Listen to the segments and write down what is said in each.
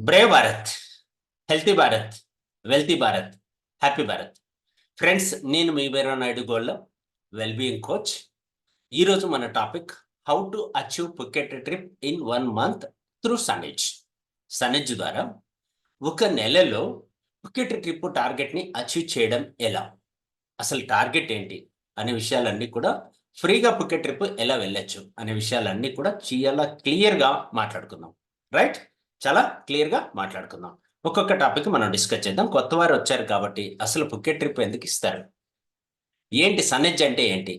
Brave Bharat, healthy Bharat, wealthy Bharat, happy Bharat. Friends, నేను మీ Veera Naidu Golla wellbeing coach. ఈరోజు మన topic how to achieve Phuket trip in 1 month through Sanage. Sanage ద్వారా ఒక నెలలో పుకెట్ ట్రిప్ టార్గెట్ని అచీవ్ చేయడం ఎలా, అసలు టార్గెట్ ఏంటి అనే విషయాలన్నీ కూడా, ఫ్రీగా పుకెట్ ట్రిప్ ఎలా వెళ్ళొచ్చు అనే విషయాలన్నీ కూడా చాలా క్లియర్గా మాట్లాడుకుందాం. రైట్, చాలా క్లియర్గా మాట్లాడుకుందాం. ఒక్కొక్క టాపిక్ మనం డిస్కస్ చేద్దాం. కొత్త వారు వచ్చారు కాబట్టి అసలు పుకెట్ ట్రిప్ ఎందుకు ఇస్తారు, ఏంటి సన్నెజ్ అంటే ఏంటి,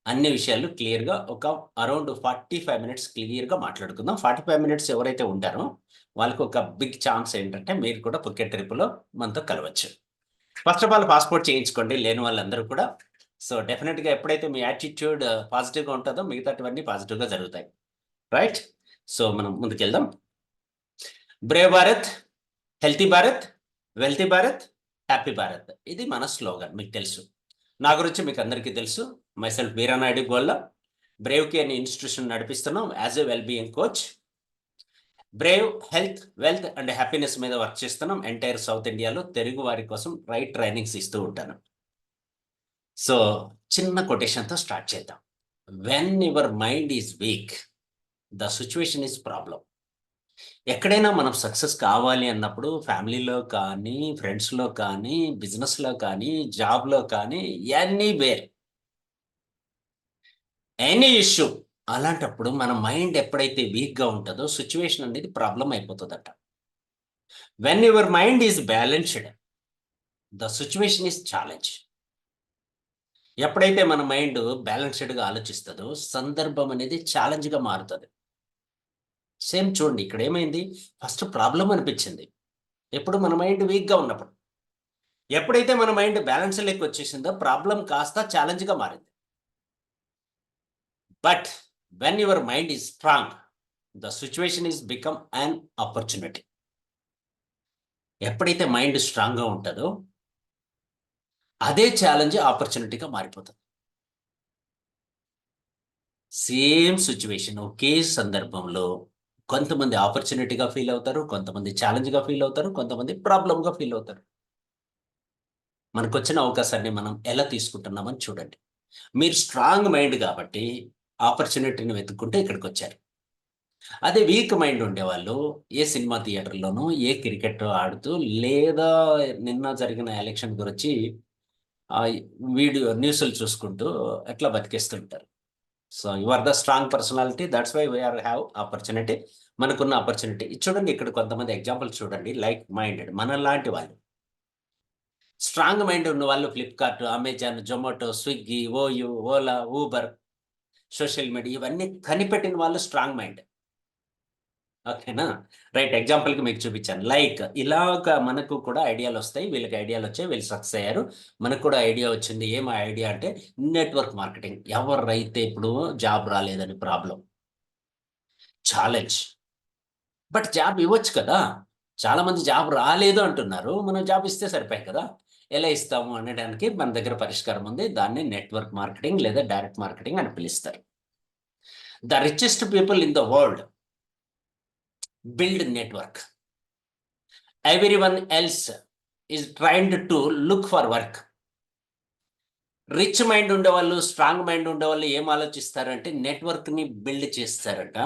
అన్ని విషయాలు క్లియర్గా ఒక అరౌండ్ 45 minutes క్లియర్గా మాట్లాడుకుందాం. 45 minutes ఎవరైతే ఉంటారో వాళ్ళకి ఒక బిగ్ ఛాన్స్ ఏంటంటే మీరు కూడా పుకెట్ ట్రిప్లో మనతో కలవచ్చు. ఫస్ట్ ఆఫ్ ఆల్ పాస్పోర్ట్ చేయించుకోండి లేని వాళ్ళందరూ కూడా. సో డెఫినెట్గా ఎప్పుడైతే మీ యాటిట్యూడ్ పాజిటివ్గా ఉంటుందో మిగతావన్నీ పాజిటివ్గా జరుగుతాయి. రైట్, సో మనం ముందుకెళ్దాం. Brave Bharat, healthy Bharat, wealthy Bharat, happy Bharat, ఇది మన స్లోగన్. మీకు తెలుసు, నా గురించి మీకు అందరికీ తెలుసు. మైసెల్ఫ్ వీరా నాయుడు గోళ్ళ బ్రేవ్ కి అనే ఇన్స్టిట్యూషన్ నడిపిస్తున్నాం as a wellbeing coach. Brave health, wealth and happiness మీద వర్క్ చేస్తున్నాం. ఎంటైర్ సౌత్ ఇండియాలో తెలుగు వారి కోసం రైట్ ట్రైనింగ్స్ ఇస్తూ ఉంటాను. సో చిన్న కొటేషన్తో స్టార్ట్ చేద్దాం. When your mind is week, the situation is problem. ఎక్కడైనా మనం సక్సెస్ కావాలి అన్నప్పుడు ఫ్యామిలీలో కానీ, ఫ్రెండ్స్లో కానీ, బిజినెస్లో కానీ, జాబ్లో కానీ, ఎనీవేర్ ఎనీ ఇష్యూ, అలాంటప్పుడు మన మైండ్ ఎప్పుడైతే వీక్గా ఉంటుందో సిచ్యువేషన్ అనేది ప్రాబ్లం అయిపోతుందట. When your mind is balanced, the situation is challenge. ఎప్పుడైతే మన మైండ్ బ్యాలెన్స్డ్గా ఆలోచిస్తుందో సందర్భం అనేది ఛాలెంజ్గా మారుతుంది. సేమ్ చూడండి, ఇక్కడ ఏమైంది, ఫస్ట్ ప్రాబ్లం అనిపించింది ఎప్పుడు మన మైండ్ వీక్గా ఉన్నప్పుడు. ఎప్పుడైతే మన మైండ్ బ్యాలెన్స్ లెక్క వచ్చేసిందో ప్రాబ్లం కాస్త ఛాలెంజ్గా మారింది. But when your mind is strong, the situation is become an opportunity. ఎప్పుడైతే మైండ్ స్ట్రాంగ్గా ఉంటుందో అదే ఛాలెంజ్ ఆపర్చునిటీగా మారిపోతుంది. సేమ్ సిచ్యువేషన్, ఒకే సందర్భంలో కొంతమంది ఆపర్చునిటీగా ఫీల్ అవుతారు, కొంతమంది ఛాలెంజ్గా ఫీల్ అవుతారు, కొంతమంది ప్రాబ్లంగా ఫీల్ అవుతారు. మనకు వచ్చిన అవకాశాన్ని మనం ఎలా తీసుకుంటున్నామని చూడండి. మీరు స్ట్రాంగ్ మైండ్ కాబట్టి ఆపర్చునిటీని వెతుక్కుంటే ఇక్కడికి వచ్చారు. అదే వీక్ మైండ్ ఉండేవాళ్ళు ఏ సినిమా థియేటర్లోనూ, ఏ క్రికెట్ ఆడుతూ, లేదా నిన్న జరిగిన ఎలక్షన్ గురించి వీడియో న్యూస్లు చూసుకుంటూ ఎట్లా బతికేస్తుంటారు. So you are the strong personality, that's why we are have opportunity. మనకున్న ఆపర్చునిటీ చూడండి. ఇక్కడ కొంతమంది ఎగ్జాంపుల్ చూడండి, లైక్ మైండెడ్ మనలాంటి వాళ్ళు. స్ట్రాంగ్ మైండ్ ఉన్న వాళ్ళు Flipkart, Amazon, Zomato, Swiggy, OU, Ola, Uber, social media ఇవన్నీ కనిపెట్టిన వాళ్ళు స్ట్రాంగ్ మైండ్. ఓకేనా? రైట్, ఎగ్జాంపుల్కి మీకు చూపించాను. లైక్ ఇలాగ మనకు కూడా ఐడియాలు వస్తాయి. వీళ్ళకి ఐడియాలు వచ్చాయి, వీళ్ళు సక్సెస్ అయ్యారు. మనకు కూడా ఐడియా వచ్చింది. ఏం ఐడియా అంటే నెట్వర్క్ మార్కెటింగ్. ఎవరైతే ఇప్పుడు జాబ్ రాలేదని ప్రాబ్లం, ఛాలెంజ్, బట్ జాబ్ ఇవ్వచ్చు కదా. చాలా మంది జాబ్ రాలేదు అంటున్నారు, మనం జాబ్ ఇస్తే సరిపోయి కదా. ఎలా ఇస్తాము అనడానికి మన దగ్గర పరిష్కారం ఉంది. దాన్ని నెట్వర్క్ మార్కెటింగ్ లేదా డైరెక్ట్ మార్కెటింగ్ అని పిలుస్తారు. The richest people in the world build network. Everyone else is trying to look for work. Rich mind ఉండేవాళ్ళు, స్ట్రాంగ్ మైండ్ ఉండేవాళ్ళు ఏం ఆలోచిస్తారంటే నెట్వర్క్ని బిల్డ్ చేస్తారట.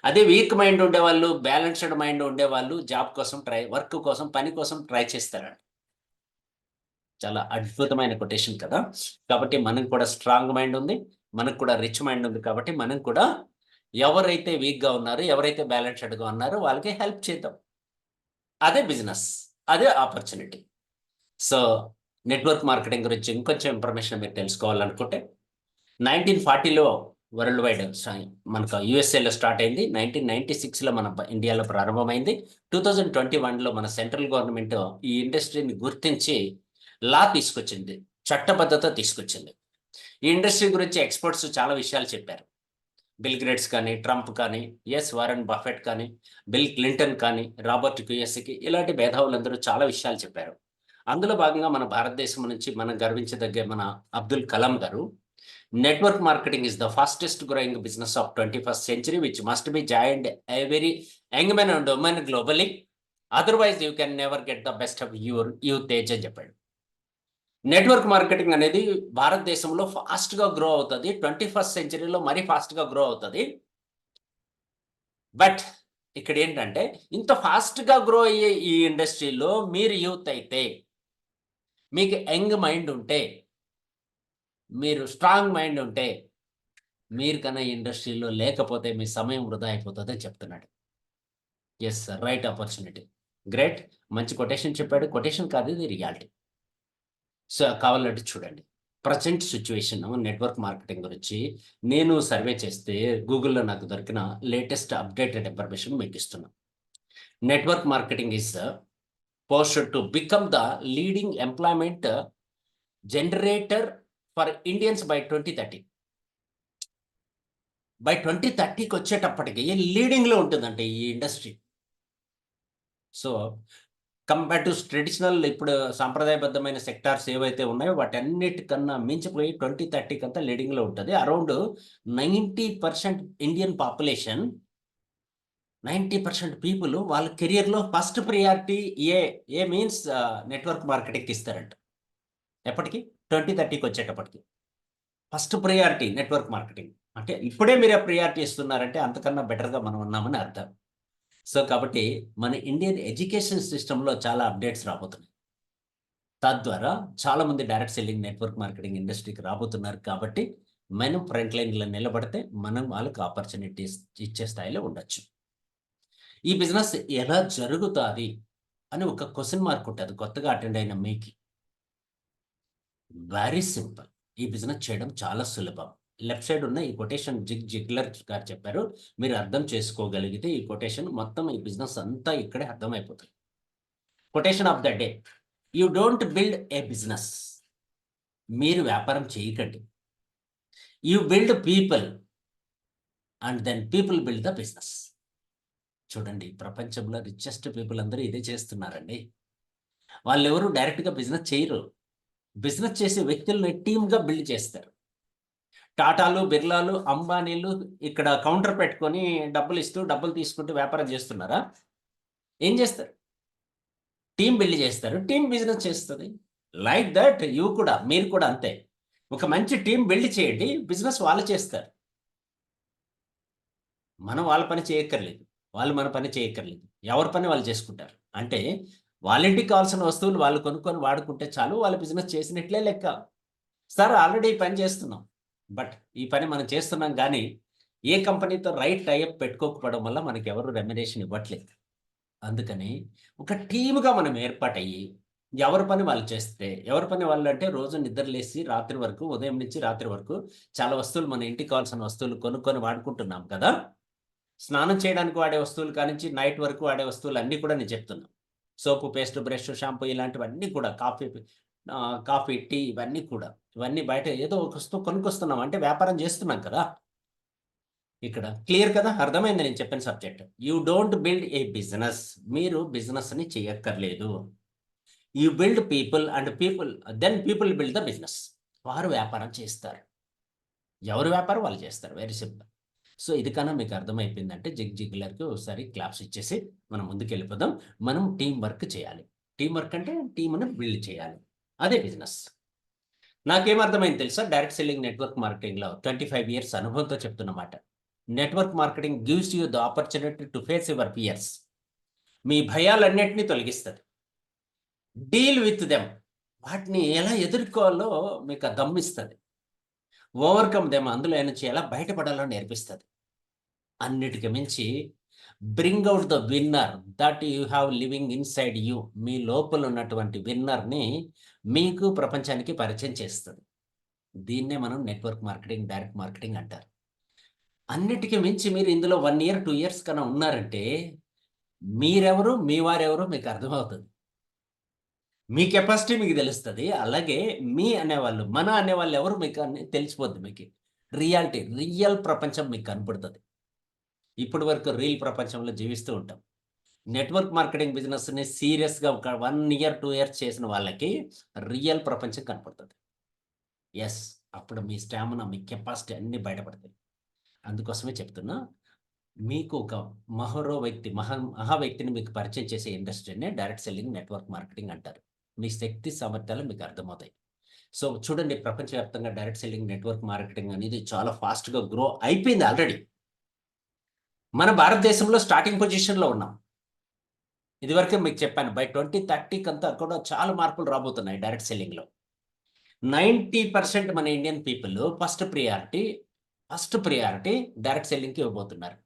అదే వీక్ మైండ్ ఉండేవాళ్ళు, బ్యాలెన్స్డ్ మైండ్ ఉండేవాళ్ళు జాబ్ కోసం వర్క్ కోసం, పని కోసం ట్రై చేస్తారట. చాలా అద్భుతమైన కొటేషన్ కదా. కాబట్టి మనకు కూడా స్ట్రాంగ్ మైండ్ ఉంది, మనకు కూడా రిచ్ మైండ్ ఉంది. కాబట్టి మనం కూడా ఎవరైతే వీక్గా ఉన్నారో, ఎవరైతే బ్యాలెన్స్డ్గా ఉన్నారో వాళ్ళకి హెల్ప్ చేద్దాం. అదే బిజినెస్, అదే ఆపర్చునిటీ. సో నెట్వర్క్ మార్కెటింగ్ గురించి ఇంకొంచెం ఇన్ఫర్మేషన్ మీరు తెలుసుకోవాలనుకుంటే 1940లో వరల్డ్ వైడ్ మనకు యూఎస్ఏలో స్టార్ట్ అయింది. 1996లో మన ఇండియాలో ప్రారంభమైంది. 2021లో మన సెంట్రల్ గవర్నమెంట్ ఈ ఇండస్ట్రీని గుర్తించి లా తీసుకొచ్చింది, చట్టబద్ధత తీసుకొచ్చింది. ఈ ఇండస్ట్రీ గురించి ఎక్స్పర్ట్స్ చాలా విషయాలు చెప్పారు. బిల్ గ్రేట్స్ కానీ, ట్రంప్ కానీ, వారెన్ బఫెట్ కానీ, బిల్ క్లింటన్ కానీ, రాబర్ట్ క్యూఎస్కి, ఇలాంటి మేధావులందరూ చాలా విషయాలు చెప్పారు. అందులో భాగంగా మన భారతదేశం నుంచి మనం గర్వించదగ్గ మన అబ్దుల్ కలాం గారు Network marketing is the fastest growing business of 21st century, which must be joined every young man and woman globally. Otherwise, you can never get the best of your youth age అని చెప్పాడు. Network marketing అనేది భారతదేశంలో ఫాస్ట్‌గా grow అవుతది. 21st సెంచరీలో మరీ ఫాస్ట్‌గా grow అవుతది. But ఇక్కడేంటంటే, ఇంత ఫాస్ట్‌గా గ్రో అయ్యే ఈ ఇండస్ట్రీలో మీరు యూత్ అయితే, మీకు యంగ్ మైండ్ ఉంటే, మీరు స్ట్రాంగ్ మైండ్ ఉంటే, మీరు కన్నా ఈ ఇండస్ట్రీలో లేకపోతే మీ సమయం వృధా అయిపోతదని చెప్తున్నాడు. Yes sir. Right opportunity. Great. మంచి కొటేషన్ చెప్పాడు. కొటేషన్ కాదు, ఇది రియాలిటీ. సో, కావాలంటే చూడండి. ప్రెజెంట్ సిట్యుయేషన్ నెట్వర్క్ మార్కెటింగ్ గురించి నేను సర్వే చేస్తే గూగుల్‌లో నాకు దొరికిన లేటెస్ట్ అప్డేటెడ్ ఇన్ఫర్మేషన్ మీకిస్తున్నా. Network marketing is posted to become the leading employment generator for Indians by 2030. By 2030కి వచ్చేటప్పటికి లీడింగ్‌లో ఉంటుందంట ఈ industry. So, compare to traditional ఇప్పుడు సాంప్రదాయబద్ధమైన సెక్టార్స్ ఏవైతే ఉన్నాయో వాటన్నిటికన్నా మించిపోయి 2030 కంతా లీడింగ్‌లో ఉంటది. అరౌండ్ 90% ఇండియన్ పాపులేషన్ 90% పీపుల్ వాళ్ళ కెరియర్‌లో ఫస్ట్ ప్రియారిటీ ఏ, ఏ మీన్స్ నెట్వర్క్ మార్కెటింగ్‌కి ఇస్తారంట. ఎప్పటికి? 2030కి వచ్చేటప్పటికి. First priority network marketing. అంటే ఇప్పుడే మీరు ప్రియారిటీ ఇస్తున్నారంటే అంతకన్నా బెటర్‌గా మనం ఉన్నామని అర్థం. సో, కాబట్టి మన ఇండియన్ ఎడ్యుకేషన్ సిస్టమ్‌లో చాలా అప్డేట్స్ రాబోతున్నాయి. తద్వారా చాలామంది డైరెక్ట్ సెల్లింగ్ నెట్వర్క్ మార్కెటింగ్ ఇండస్ట్రీకి రాబోతున్నారు కాబట్టి, మనం ఫ్రంట్ లైన్‌లో నిలబడితే మనం వాళ్ళకి ఆపర్చునిటీస్ ఇచ్చే స్థాయిలో ఉండొచ్చు. ఈ బిజినెస్ ఎలా జరుగుతాది అని ఒక క్వెషన్ మార్క్ ఉంటది కొత్తగా అటెండ్ అయిన మీకి. Very simple. ఈ బిజినెస్ చేయడం చాలా సులభం. లెఫ్ట్ సైడ్ ఉన్న ఈ కొటేషన్ జిగ్లర్ గారు చెప్పారు. మీరు అర్థం చేసుకోగలిగితే ఈ కొటేషన్ మొత్తం ఈ బిజినెస్ అంతా ఇక్కడే అర్థమైపోతది. Quotation of the day. You don't build a business. మీరు వ్యాపారం చేయకండి. You build people and then people build the business. చూడండి, ప్రపంచంలో రిచెస్ట్ పీపుల్ అందరూ ఇదే చేస్తున్నారండి. వాళ్ళెవరు డైరెక్ట్‌గా బిజినెస్ చేయరు. బిజినెస్ చేసే వ్యక్తుల్ని టీమ్‌గా బిల్డ్ చేస్తారు. టాటాలు, బిర్లాలు, అంబానీలు ఇక్కడ కౌంటర్ పెట్టుకొని డబ్బులిస్తూ, డబ్బులు తీసుకుంటూ వ్యాపారం చేస్తున్నారా? ఏం చేస్తారు? టీమ్ బిల్డ్ చేస్తారు. టీమ్ బిజినెస్ చేస్తది. లైక్ థట్ మీరు కూడా అంతే. ఒక మంచి టీమ్ బిల్డ్ చేయండి. బిజినెస్ వాళ్ళు చేస్తారు. మనం వాళ్ళ పని చేయక్కర్లేదు. వాళ్ళు మన పని చేయక్కర్లేదు. ఎవరి పని వాళ్ళు చేసుకుంటారు. అంటే వాళ్ళింటికి కావాల్సిన వస్తువులు వాళ్ళు కొనుక్కొని వాడుకుంటే చాలు. వాళ్ళు బిజినెస్ చేసినట్లే లెక్క. సార్ ఆల్రెడీ ఈ పని చేస్తున్నాం. బట్ ఈ పని మనం చేస్తున్నాం గానీ, ఏ కంపెనీతో రైట్ టై అప్ పెట్టుకోకపోవడం వల్ల మనకెవరు రెమ్యునరేషన్ ఇవ్వట్లేదు. అందుకని ఒక టీమ్‌గా మనం ఏర్పాటయ్యి, ఎవరి పని వాళ్ళు చేస్తే, ఎవరి పని వాళ్ళంటే రోజు నిద్రలేసి రాత్రి వరకు, ఉదయం నుంచి రాత్రి వరకు చాలా వస్తువులు మన ఇంటికి కావాల్సిన వస్తువులు కొనుక్కొని వాడుకుంటున్నాం కదా! స్నానం చేయడానికి వాడే వస్తువులు కానించి నైట్ వరకు వాడే వస్తువులన్నీ కూడా నేను చెప్తున్నా. సోపు, పేస్ట్, బ్రష్, షాంపూ ఇలాంటివన్నీ కూడా కాఫీ, టీ ఇవన్నీ కూడా. ఇవన్నీ బయట ఏదో ఒక వస్తువు కొనుక్కొస్తున్నాం అంటే వ్యాపారం చేస్తున్నాం కదా! ఇక్కడ క్లియర్ కదా! అర్థమైంది నేను చెప్పిన subject. You don't build a business. మీరు బిజినెస్‌ని చేయక్కర్లేదు. You build people and people build the business. వారు వ్యాపారం చేస్తారు. ఎవరి వ్యాపారం వాళ్ళు చేస్తారు. Very simple. సో, ఇది కన్నా మీకు అర్థమైపోయిందంటే జిగ్లర్‌కి ఒకసారి క్లాప్స్ ఇచ్చేసి మనం ముందుకెళ్ళిపోదాం. మనం టీమ్ వర్క్ చేయాలి. టీమ్ వర్క్ అంటే టీమ్‌ని బిల్డ్ చేయాలి. అదే బిజినెస్. నాకేమర్థమైంది తెలుసా? డైరెక్ట్ సెల్లింగ్ నెట్వర్క్ మార్కెటింగ్‌లో 25 ఇయర్స్ అనుభవంతో చెప్తున్న మాట. Network marketing gives you the opportunity to face your fears. మీ భయాలన్నిటిని తొలగిస్తది. Deal with them. వాటిని ఎలా ఎదుర్కోవాలో మీకు ఆ దమ్మిస్తది. ఓవర్‌కమ్ దెమ్, అందులో నుంచి ఎలా బయటపడాలో నేర్పిస్తది. అన్నిటికి మించి bring out the winner that you have living inside you. మీ లోపల ఉన్నటువంటి విన్నర్‌ని మీకు ప్రపంచానికి పరిచయం చేస్తది. దీన్నే మనం నెట్వర్క్ మార్కెటింగ్, డైరెక్ట్ మార్కెటింగ్ అంటారు. అన్నిటికి మించి మీరు ఇందులో 1 ఇయర్, 2 ఇయర్స్ కన్నా ఉన్నారంటే మీరెవరు, మీ వారెవరో మీకు అర్థమవుతది. మీ కెపాసిటీ మీకు తెలుస్తది. అలాగే మన అనేవాళ్ళు ఎవరు మీకు తెలిసిపోద్ది మీకి. రియాలిటీ, రియల్ ప్రపంచం మీకు కనపడుతది. ఇప్పటి వరకు రీల్ ప్రపంచంలో జీవిస్తూ ఉంటాం. నెట్వర్క్ మార్కెటింగ్ బిజినెస్‌ని సీరియస్‌గా ఒక 1 ఇయర్, 2 ఇయర్స్ చేసిన వాళ్ళకి రియల్ ప్రపంచం కనపడుతది. యెస్. అప్పుడు మీ స్టామినా, మీ కెపాసిటీ అన్నీ బయటపడతాయి. అందుకోసమే చెప్తున్నా, మీకు ఒక మహా వ్యక్తిని మీకు పరిచయం చేసే ఇండస్ట్రీనే డైరెక్ట్ సెల్లింగ్, నెట్వర్క్ మార్కెటింగ్ అంటారు. మీ శక్తి సామర్థ్యాలు మీకు అర్థమవుతాయి. సో చూడండి, ప్రపంచవ్యాప్తంగా డైరెక్ట్ సెల్లింగ్, నెట్వర్క్ మార్కెటింగ్ అనేది చాలా ఫాస్ట్‌గా గ్రో అయిపోయింది ఆల్రెడీ. మన భారతదేశంలో స్టార్టింగ్ పొజిషన్‌లో ఉన్నాం. ఇదివరకే మీకు చెప్పాను. బై 2030 కంతా కూడా చాలా మార్పులు రాబోతున్నాయి డైరెక్ట్ సెల్లింగ్‌లో. 90% మన Indian people first priority direct సెల్లింగ్‌కి ఇవ్వబోతున్నారు.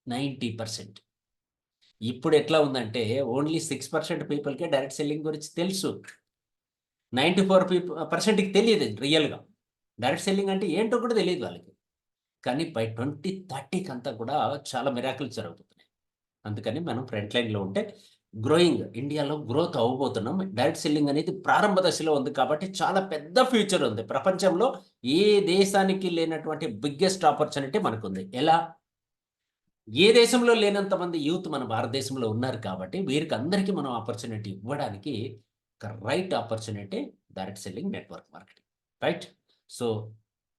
90%. ఇప్పుడు ఎట్లా ఉందంటే ఓన్లీ 6% పీపుల్‌కే డైరెక్ట్ సెల్లింగ్ గురించి తెలుసు. 94% తెలీదు రియల్‌గా. డైరెక్ట్ సెల్లింగ్ అంటే ఏంటో కూడా తెలీదు వాళ్ళకి. కానీ బై 2030 కంతా కూడా చాలా మిరాకిల్స్ జరగబోతున్నాయి. అందుకని మనం ఫ్రంట్ లైన్‌లో ఉంటే ఇండియాలో గ్రోత్ అవ్వబోతున్నాం. డైరెక్ట్ సెల్లింగ్ అనేది ప్రారంభ దశలో ఉంది కాబట్టి చాలా పెద్ద ఫ్యూచర్ ఉంది. ప్రపంచంలో ఏ దేశానికి లేనటువంటి బిగ్గెస్ట్ ఆపర్చునిటీ మనకుంది. ఎలా? ఏ దేశంలో లేనంత మంది యూత్ మన భారతదేశంలో ఉన్నారు కాబట్టి వీరికి అందరికీ మనం ఆపర్చునిటీ ఇవ్వడానికి ఒక right opportunity direct selling, network marketing. Right? So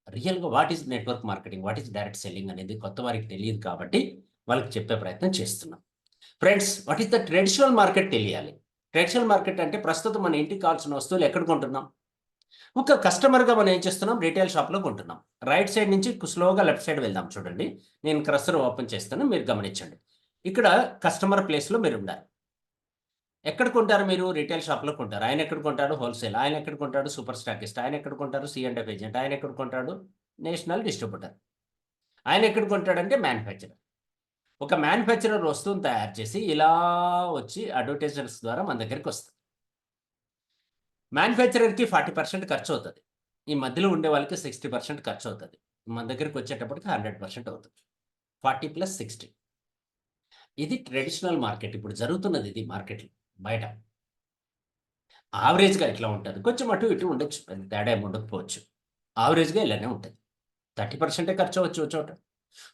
రియల్‌గా what is network marketing? What is direct selling అనేది కొత్త వారికి తెలియదు కాబట్టి వాళ్ళకి చెప్పే ప్రయత్నం చేస్తున్నాం. Friends, what is the traditional market తెలియాలి. ట్రెడిషనల్ మార్కెట్ అంటే ప్రస్తుతం మన ఇంటికి కావాల్సిన వస్తువులు ఎక్కడ కొంటున్నాం? ఒక కస్టమర్‌గా మనం ఏం చేస్తున్నాం? రిటైల్ షాప్‌లో కొంటున్నాం. రైట్ సైడ్ నుంచి స్లోగా లెఫ్ట్ సైడ్ వెళ్దాం చూడండి. నేను కర్సర్ ఓపెన్ చేస్తాను. మీరు గమనించండి. ఇక్కడ కస్టమర్ ప్లేస్‌లో మీరుండాలి. ఎక్కడ కొంటారు మీరు? రిటైల్ షాప్‌లో కొంటారు. ఆయన ఎక్కడ కొంటాడు? హోల్‌సేల్. ఆయన ఎక్కడ కొంటాడు? Super stockist. ఆయన ఎక్కడ కొంటారు? C and F agent. ఆయన ఎక్కడ కొంటాడు? National distributor. ఆయన ఎక్కడ కొంటాడంటే మ్యానుఫ్యాక్చరర్. ఒక మ్యానుఫ్యాక్చరర్ వస్తువుని తయారు చేసి ఇలా వచ్చి అడ్వర్టైజర్స్ ద్వారా మన దగ్గరికొస్తది. మ్యానుఫ్యాక్చరర్‌కి 40% ఖర్చవుతది. ఈ మధ్యలో ఉండే వాళ్ళకి 60% ఖర్చవుతది. మన దగ్గరికొచ్చేటప్పటికి 100% అవుతది. 40 + 60. ఇది ట్రెడిషనల్ మార్కెట్. ఇప్పుడు జరుగుతున్నది ఇది మార్కెట్‌లో బయట. యావరేజ్‌గా ఇట్లా ఉంటది. కొంచెం అటు ఇటు ఉండొచ్చు. పెద్ద తేడా ఏమి ఉండకపోవచ్చు. యావరేజ్‌గా ఇలానే ఉంటది. 30% ఖర్చవ్వచ్చు ఓ చోట.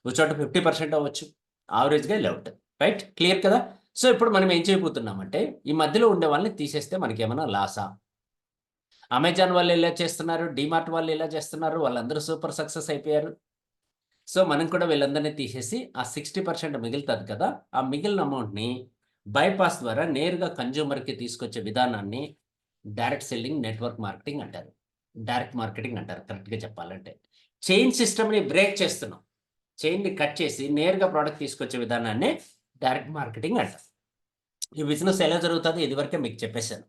ఓ చోట 50% అవ్వచ్చు. యావరేజ్‌గా ఇలా ఉంటది. రైట్? క్లియర్ కదా? సో, ఇప్పుడు మనం ఏం చేయబోతున్నామంటే, ఈ మధ్యలో ఉండే వాళ్ళని తీసేస్తే మనకేమన్నా లాసా? అమెజాన్ వాళ్ళు ఇలా చేస్తున్నారు. డీమార్ట్ వాళ్ళు ఇలా చేస్తున్నారు. వాళ్ళందరూ సూపర్ సక్సెస్ అయిపోయారు. సో, మనం కూడా వీళ్ళందరిని తీసేసి ఆ 60% మిగులుతది కదా! ఆ మిగిలిన అమౌంట్‌ని బైపాస్ ద్వారా నేరుగా కన్జ్యూమర్‌కి తీసుకొచ్చే విధానాన్ని డైరెక్ట్ సెల్లింగ్, నెట్వర్క్ మార్కెటింగ్ అంటారు. డైరెక్ట్ మార్కెటింగ్ అంటారు కరెక్ట్‌గా చెప్పాలంటే. చైన్ సిస్టమ్‌ని బ్రేక్ చేస్తున్నాం. చైన్‌ని కట్ చేసి నేరుగా ప్రొడక్ట్ తీసుకొచ్చే విధానాన్నే డైరెక్ట్ మార్కెటింగ్ అంటారు. ఈ బిజినెస్ ఎలా జరుగుతది? ఇదివరకే మీకు చెప్పేసాను.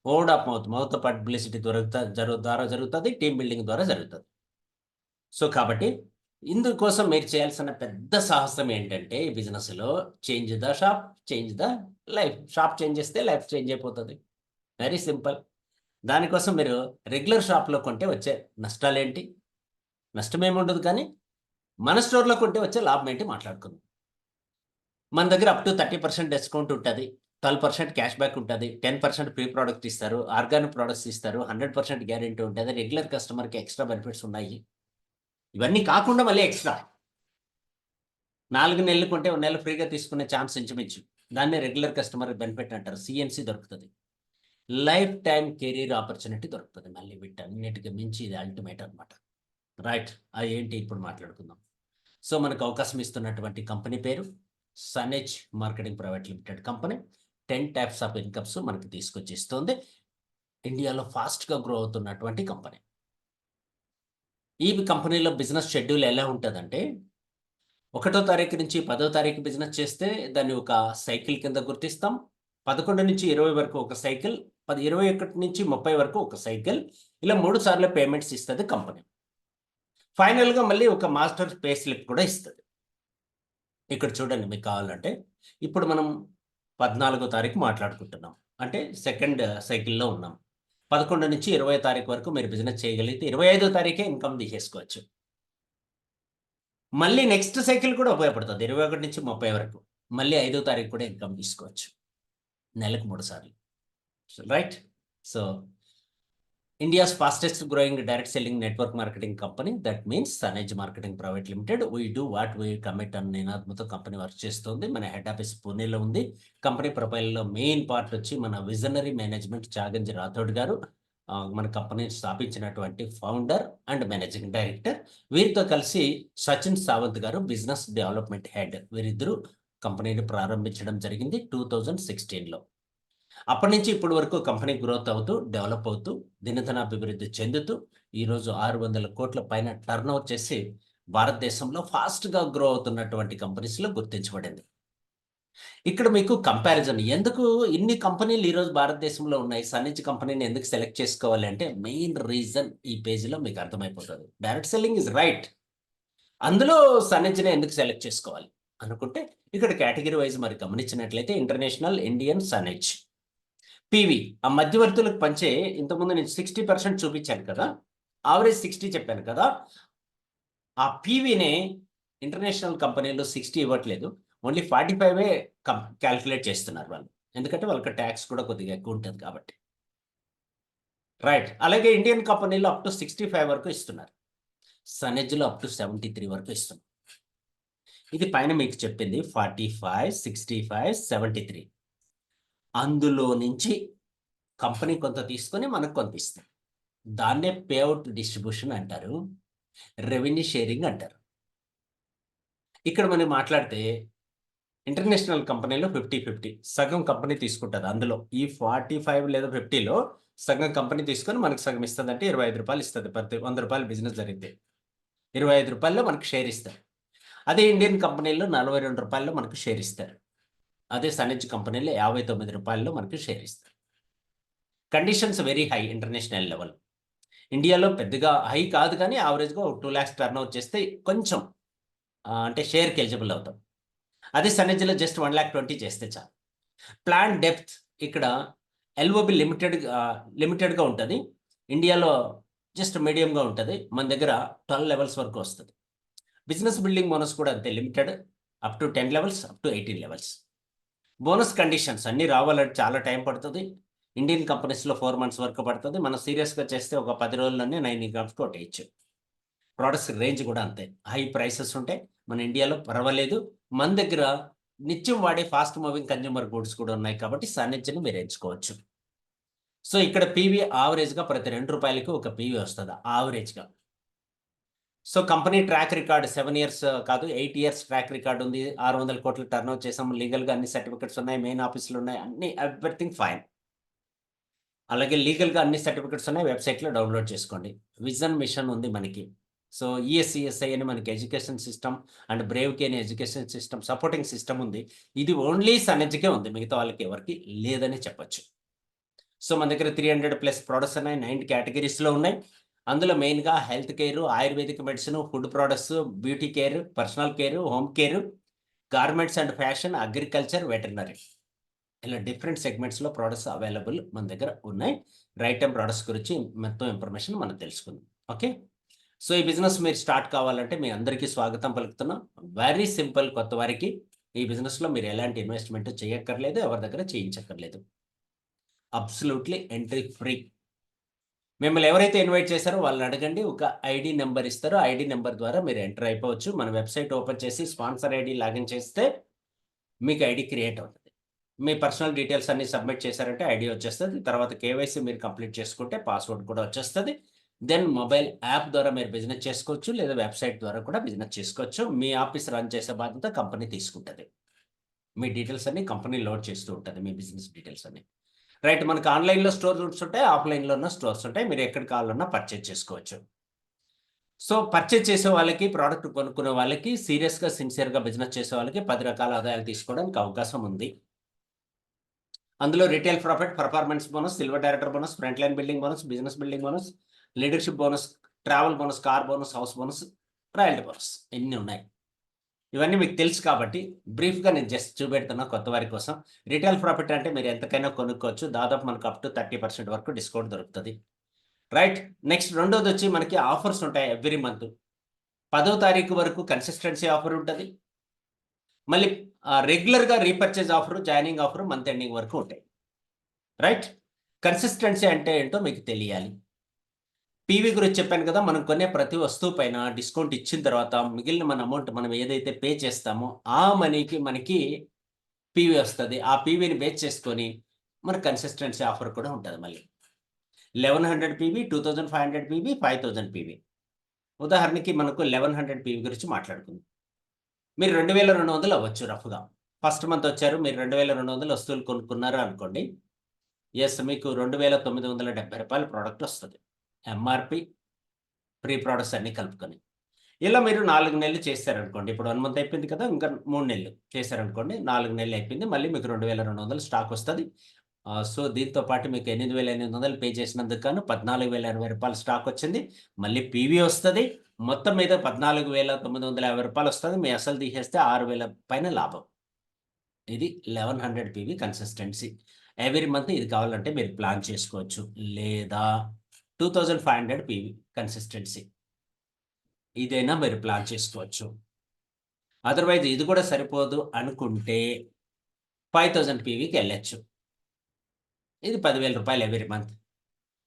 వర్డ్ ఆఫ్ మౌత్ పబ్లిసిటీ ద్వారా జరుగుతది. టీమ్ బిల్డింగ్ ద్వారా జరుగుతది. సో, కాబట్టి ఇందుకోసం మీరు చేయాల్సిన పెద్ద సాహసం ఏంటంటే ఈ బిజినెస్‌లో change the shop, change the life. Shop change చేస్తే లైఫ్ చేంజ్ అయిపోతది. Very simple. దానికోసం మీరు రెగ్యులర్ షాప్‌లో కొంటే వచ్చే నష్టాలేంటి? నష్టమేముండదు కానీ, మన స్టోర్‌లో కొంటే వచ్చే లాభం ఏంటి మాట్లాడుకుందాం. మన దగ్గర అప్ టు 30% డిస్కౌంట్ ఉంటది. 12% క్యాష్ బ్యాక్ ఉంటది. 10% ఫ్రీ ప్రొడక్ట్ ఇస్తారు. ఆర్గానిక్ ప్రొడక్ట్స్ ఇస్తారు. 100% గ్యారంటీ ఉంటది. రెగ్యులర్ కస్టమర్‌కి ఎక్స్‌ట్రా బెనిఫిట్స్ ఉన్నాయి. ఇవన్నీ కాకుండా మళ్ళీ ఎక్స్‌ట్రా 4 నెలలు కొంటే, ఒక నెల ఫ్రీగా తీసుకునే ఛాన్స్ ఇంచుమించు. దాన్నే రెగ్యులర్ కస్టమర్ బెనిఫిట్ అంటారు. సీఎన్‌సీ దొరుకుతది. లైఫ్ టైమ్ కెరీర్ ఆపర్చునిటీ దొరుకుతది. మళ్ళీ వీటన్నిటికి మించి ఇది అల్టిమేట్ అన్నమాట. రైట్. అదేంటి ఇప్పుడు మాట్లాడుకుందాం. సో, మనకు అవకాశం ఇస్తున్నటువంటి కంపెనీ పేరు Sanage marketing private limited company. 10 types of incomes మనకి తీసుకొచ్చి ఇస్తుంది. ఇండియాలో ఫాస్ట్‌గా గ్రో అవుతున్నటువంటి కంపెనీ. ఈ కంపెనీలో బిజినెస్ షెడ్యూల్ ఎలా ఉంటదంటే, 1 తారీఖు నుంచి 10 తారీఖు బిజినెస్ చేస్తే దాన్ని ఒక సైకిల్ కింద గుర్తిస్తాం. 11 నుంచి 20 వరకు ఒక సైకిల్, 21 నుంచి 30 వరకు ఒక సైకిల్. ఇలా 3 సార్లు పేమెంట్స్ ఇస్తది కంపెనీ. ఫైనల్‌గా మళ్ళీ ఒక మాస్టర్ పే స్లిప్ కూడా ఇస్తది. ఇక్కడ చూడండి మీకు కావాలంటే, ఇప్పుడు మనం 14 తారీఖు మాట్లాడుకుంటున్నాం. అంటే సెకండ్ సైకిల్‌లో ఉన్నాం. 11 నుంచి 20 తారీఖు వరకు మీరు బిజినెస్ చేయగలిగితే 25 తారీఖే ఇన్‌కమ్ తీసేసుకోవచ్చు. మళ్ళీ నెక్స్ట్ సైకిల్ కూడా ఉపయోగపడుతది. 21 నుంచి 30 వరకు. మళ్ళీ 5 తారీఖు కూడా ఇన్‌కమ్ తీసుకోవచ్చు. నెలకు 3 సార్లు. Right? So, India's fastest growing direct selling network marketing company that means సనేజ్ marketing private limited. We do what we commit అన్న నినాదంతో కంపెనీ వర్క్ చేస్తుంది. మన హెడ్ ఆఫీస్ పూణేలో ఉంది. కంపెనీ ప్రొఫైల్‌లో మెయిన్ పార్ట్ వచ్చి మన విజనరీ మేనేజ్మెంట్ చాగంజి రాథోడ్ గారు. మన కంపెనీని స్థాపించినటువంటి ఫౌండర్ అండ్ మేనేజింగ్ డైరెక్టర్. వీరితో కలిసి సచిన్ సావంత్ గారు బిజినెస్ డెవలప్మెంట్ హెడ్. వీరిద్దరూ కంపెనీని ప్రారంభించడం జరిగింది 2016లో. అప్పటి నుంచి ఇప్పటి వరకు కంపెనీ గ్రోత్ అవుతూ, డెవలప్ అవుతూ, దినదినాభివృద్ధి చెందుతూ, ఈరోజు 600 కోట్ల పైన టర్నోవర్ చేసి భారతదేశంలో ఫాస్ట్‌గా గ్రో అవుతున్నటువంటి కంపెనీస్‌లో గుర్తించబడింది. ఇక్కడ మీకు కంపారిజన్ ఎందుకు ఇన్ని కంపెనీలు ఈరోజు భారతదేశంలో ఉన్నాయి. సన్నిచ్ కంపెనీని ఎందుకు సెలెక్ట్ చేసుకోవాలి అంటే మెయిన్ రీజన్ ఈ పేజ్‌లో మీకు అర్థమైపోతది. Direct selling is right. అందులో సన్నిచ్‌నే ఎందుకు సెలెక్ట్ చేసుకోవాలి అనుకుంటే, ఇక్కడ కేటగరీ వైస్ మరి గమనించినట్లయితే ఇంటర్నేషనల్, ఇండియన్, సన్నిచ్. పీవీ ఆ మధ్యవర్తులకు పంచే ఇంతకుముందు నేను 60% చూపించాను కదా! యావరేజ్ 60 చెప్పాను కదా! ఆ పీవీనే ఇంటర్నేషనల్ కంపెనీలు 60 ఇవ్వట్లేదు. ఓన్లీ 45 కాలిక్యులేట్ చేస్తున్నారు వాళ్ళు. ఎందుకంటే వాళ్ళకి టాక్స్ కూడా కొద్దిగా ఎక్కువ ఉంటది కాబట్టి. రైట్. అలాగే ఇండియన్ కంపెనీలో అప్ టు 65 వరకు ఇస్తున్నారు. సనెడ్జ్‌లో అప్ టు 73 వరకు ఇస్తున్నారు. ఇది పైన మీకు చెప్పింది 45, 65, 73. అందులో నుంచి కంపెనీ కొంత తీసుకొని మనకు కొంత ఇస్తుంది. దాన్నే పే ఔట్ డిస్ట్రిబ్యూషన్ అంటారు. రెవెన్యూ షేరింగ్ అంటారు. ఇక్కడ మనం మాట్లాడితే ఇంటర్నేషనల్ కంపెనీలో 50, 50 సగం కంపెనీ తీసుకుంటది. అందులో ఈ 45 లేదా 50లో సగం కంపెనీ తీసుకొని మనకు సగం ఇస్తదంటే రూ. 25 ఇస్తది. ప్రతి రూ. 100 బిజినెస్ జరిగితే. రూ. 25లో మనకు షేర్ ఇస్తారు. అదే ఇండియన్ కంపెనీలో రూ. 42లో మనకు షేర్ ఇస్తారు. అదే సన్నిచ్ కంపెనీలో రూ. 59లో మనకు షేర్ ఇస్తారు. Conditions very high international level. ఇండియాలో పెద్దగా హై కాదు కానీ యావరేజ్‌గా 2 లాక్స్ టర్నోవర్ చేస్తే కొంచెం అంటే షేర్‌కి ఎలిజిబుల్ అవుతాం. అదే సన్నిధ్‌లో జస్ట్ 1,20,000 చేస్తే చాలు. ప్లాన్ డెప్త్ ఇక్కడ ఎల్ఓబి లిమిటెడ్‌గా ఉంటది. ఇండియాలో జస్ట్ మీడియంగా ఉంటది. మన దగ్గర 12 లెవెల్స్ వరకు వస్తది. బిజినెస్ బిల్డింగ్ బోనస్ కూడా అంతే limited. Up to 10 levels, up to 18 levels. Bonus conditions అన్నీ రావాలంటే చాలా టైం పడతది. ఇండియన్ కంపెనీస్‌లో 4 మంత్స్ వరకు పడతది. మనం సీరియస్‌గా చేస్తే ఒక 10 రోజుల్లోనే 9 ఇన్‌కమ్స్ కొట్టేయొచ్చు. ప్రొడక్ట్స్ రేంజ్ కూడా అంతే. హై ప్రైసెస్ ఉంటాయి. మన ఇండియాలో పర్వాలేదు. మన దగ్గర నిత్యం వాడే ఫాస్ట్ మూవింగ్ కన్స్యూమర్ గూడ్స్ కూడా ఉన్నాయి కాబట్టి సన్నిధ్‌ని మీరు ఎంచుకోవచ్చు. సో, ఇక్కడ పీవీ యావరేజ్‌గా ప్రతి రూ. 2కి ఒక పీవీ వస్తది యావరేజ్‌గా. So, company track record 7 years కాదు 8 ఇయర్స్ ట్రాక్ రికార్డ్ ఉంది. 600 కోట్ల టర్నోవర్ చేసాం. లీగల్‌గా అన్ని సర్టిఫికేట్స్ ఉన్నాయి. మెయిన్ ఆఫీస్‌లు ఉన్నాయి. అన్నీ ఎవ్రీథింగ్ ఫైన్. అలాగే లీగల్‌గా అన్ని సర్టిఫికేట్స్ ఉన్నాయి. వెబ్‌సైట్‌లో డౌన్‌లోడ్ చేసుకోండి. విజన్ మిషన్ ఉంది మనకి. సో, ఈఎస్ఈఎస్ఐ అని మనకి ఎడ్యుకేషన్ సిస్టమ్ అండ్ బ్రేవ్‌కి అనే ఎడ్యుకేషన్ సిస్టమ్ సపోర్టింగ్ సిస్టమ్ ఉంది. ఇది ఓన్లీ సన్నెడ్జ్‌కే ఉంది. మిగతా వాళ్ళకి ఎవరికీ లేదని చెప్పొచ్చు. సో, మన దగ్గర 300 ప్లస్ ప్రొడక్ట్స్ ఉన్నాయి. 9 కేటగరీస్‌లో ఉన్నాయి. అందులో మెయిన్‌గా health care, ayurvedic medicine, food products, beauty care, personal care, home care, garments and fashion, agriculture, veterinary. ఇలా డిఫరెంట్ సెగ్మెంట్స్‌లో ప్రొడక్ట్స్ అవైలబుల్ మన దగ్గర ఉన్నాయి. రైట్ టైమ్ ప్రొడక్ట్స్ గురించి మొత్తం ఇన్ఫర్మేషన్ మనం తెలుసుకుందాం. ఓకే. సో, ఈ బిజినెస్ మీరు స్టార్ట్ కావాలంటే మీ అందరికీ స్వాగతం పలుకుతున్నాం. వెరీ సింపుల్ కొత్త వారికి. ఈ బిజినెస్‌లో మీరు ఎలాంటి ఇన్వెస్ట్‌మెంట్ చేయక్కర్లేదు. ఎవరి దగ్గర చేయించక్కర్లేదు. Absolutely entry free. మిమ్మల్ని ఎవరైతే ఇన్వైట్ చేశారో వాళ్ళని అడగండి. ఒక ఐడీ నంబర్ ఇస్తారు. ఐడీ నంబర్ ద్వారా మీరు ఎంటర్ అయిపోవచ్చు. మన వెబ్‌సైట్ ఓపెన్ చేసి స్పాన్సర్ ఐడీ లాగిన్ చేస్తే మీకు ఐడీ క్రియేట్ అవుతది. మీ పర్సనల్ డీటెయిల్స్ అన్నీ సబ్మిట్ చేశారంటే ఐడీ వచ్చేస్తది. తర్వాత కేవైసీ మీరు కంప్లీట్ చేసుకుంటే పాస్వర్డ్ కూడా వచ్చేస్తది. దెన్ మొబైల్ యాప్ ద్వారా మీరు బిజినెస్ చేసుకోవచ్చు. లేదా వెబ్‌సైట్ ద్వారా కూడా బిజినెస్ చేసుకోవచ్చు. మీ ఆఫీస్ రన్ చేసే బాధ్యత కంపెనీ తీసుకుంటది. మీ డీటెయిల్స్ అన్నీ కంపెనీ లోడ్ చేస్తూ ఉంటది. మీ బిజినెస్ డీటెయిల్స్ అన్నీ. రైట్. మనకు ఆన్‌లైన్‌లో స్టోర్ రూట్స్ ఉంటాయి. ఆఫ్‌లైన్‌లోన స్టోర్స్ ఉంటాయి. మీరు ఎక్కడ కావాలన్నా పర్చేజ్ చేసుకోవచ్చు. సో, పర్చేజ్ చేసే వాళ్ళకి, ప్రొడక్ట్ కొనుక్కునే వాళ్ళకి, సీరియస్‌గా, సిన్సియర్‌గా బిజినెస్ చేసే వాళ్ళకి 10 రకాల ఆదాయాలు తీసుకోవడానికి అవకాశం ఉంది. అందులో retail profit, performance bonus, silver director bonus, front line building bonus, business building bonus, leadership bonus, travel bonus, car bonus, house bonus, royalty bonus ఇన్ని ఉన్నాయి. ఇవన్నీ మీకు తెలుసు కాబట్టి బ్రీఫ్‌గా నేను జస్ట్ చూపెడుతున్నా కొత్త వారి కోసం. రిటైల్ ప్రాఫిట్ అంటే మీరు ఎంతకైనా కొనుక్కోవచ్చు. దాదాపు మనకు అప్ టు 30% వరకు డిస్కౌంట్ దొరుకుతది. రైట్. నెక్స్ట్ రెండోదొచ్చి మనకి ఆఫర్స్ ఉంటాయి ఎవ్రీ మంత్. 10వ తారీఖు వరకు కన్సిస్టెన్సీ ఆఫర్ ఉంటది. మళ్ళీ రెగ్యులర్‌గా repurchase offer, joining offer month ending వరకు ఉంటాయి. రైట్. కన్సిస్టెన్సీ అంటే ఏంటో మీకు తెలియాలి. పీవీ గురించి చెప్పాను కదా! మనం కొనే ప్రతి వస్తువు పైన డిస్కౌంట్ ఇచ్చిన తర్వాత మిగిలిన మన అమౌంట్ మనం ఏదైతే పే చేస్తామో ఆ మనీకి మనకి పీవీ వస్తది. ఆ పీవీని బేస్ చేసుకొని మనకు కన్సిస్టెన్సీ ఆఫర్ కూడా ఉంటది మళ్ళీ. 1100 పీవీ, 2500 పీవీ, 5000 పీవీ. ఉదాహరణకి మనకు 1100 పీవీ గురించి మాట్లాడుకుందాం. మీరు 2200 అవ్వచ్చు రఫ్గా. ఫస్ట్ మంత్ వచ్చారు, మీరు 2200 వస్తువులు కొనుక్కున్నారు అనుకోండి. ఎస్, మీకు రూ. 2970 ప్రోడక్ట్ వస్తుంది. ఎంఆర్పి, ప్రీ ప్రొడక్ట్స్ అన్నీ కలుపుకొని. ఇలా మీరు 4 నెలలు చేశారనుకోండి. ఇప్పుడు 1 మంత్ అయిపోయింది కదా! ఇంకా 3 నెలలు చేశారనుకోండి. 4 నెలలు అయిపోయింది. మళ్ళీ మీకు 2200 స్టాక్ వస్తది. సో, దీంతో పాటు మీకు 8800 పే చేసినందుకు గాను రూ. 14,080 స్టాక్ వచ్చింది. మళ్ళీ పీవీ వస్తది. మొత్తం మీద రూ. 14,950 వస్తది. మీ అసలు తీసేస్తే 6,000 పైన లాభం. ఇది 1100 పీవీ కన్సిస్టెన్సీ. ఎవ్రీ మంత్ ఇది కావాలంటే మీరు ప్లాన్ చేసుకోవచ్చు. లేదా 2500 పీవీ కన్సిస్టెన్సీ. ఇదైనా మీరు ప్లాన్ చేసుకోవచ్చు. అదర్‌వైజ్ ఇది కూడా సరిపోదు అనుకుంటే 5000 పీవీకి ఎళ్ళొచ్చు. ఇది రూ. 10,000 ఎవ్రీ మంత్.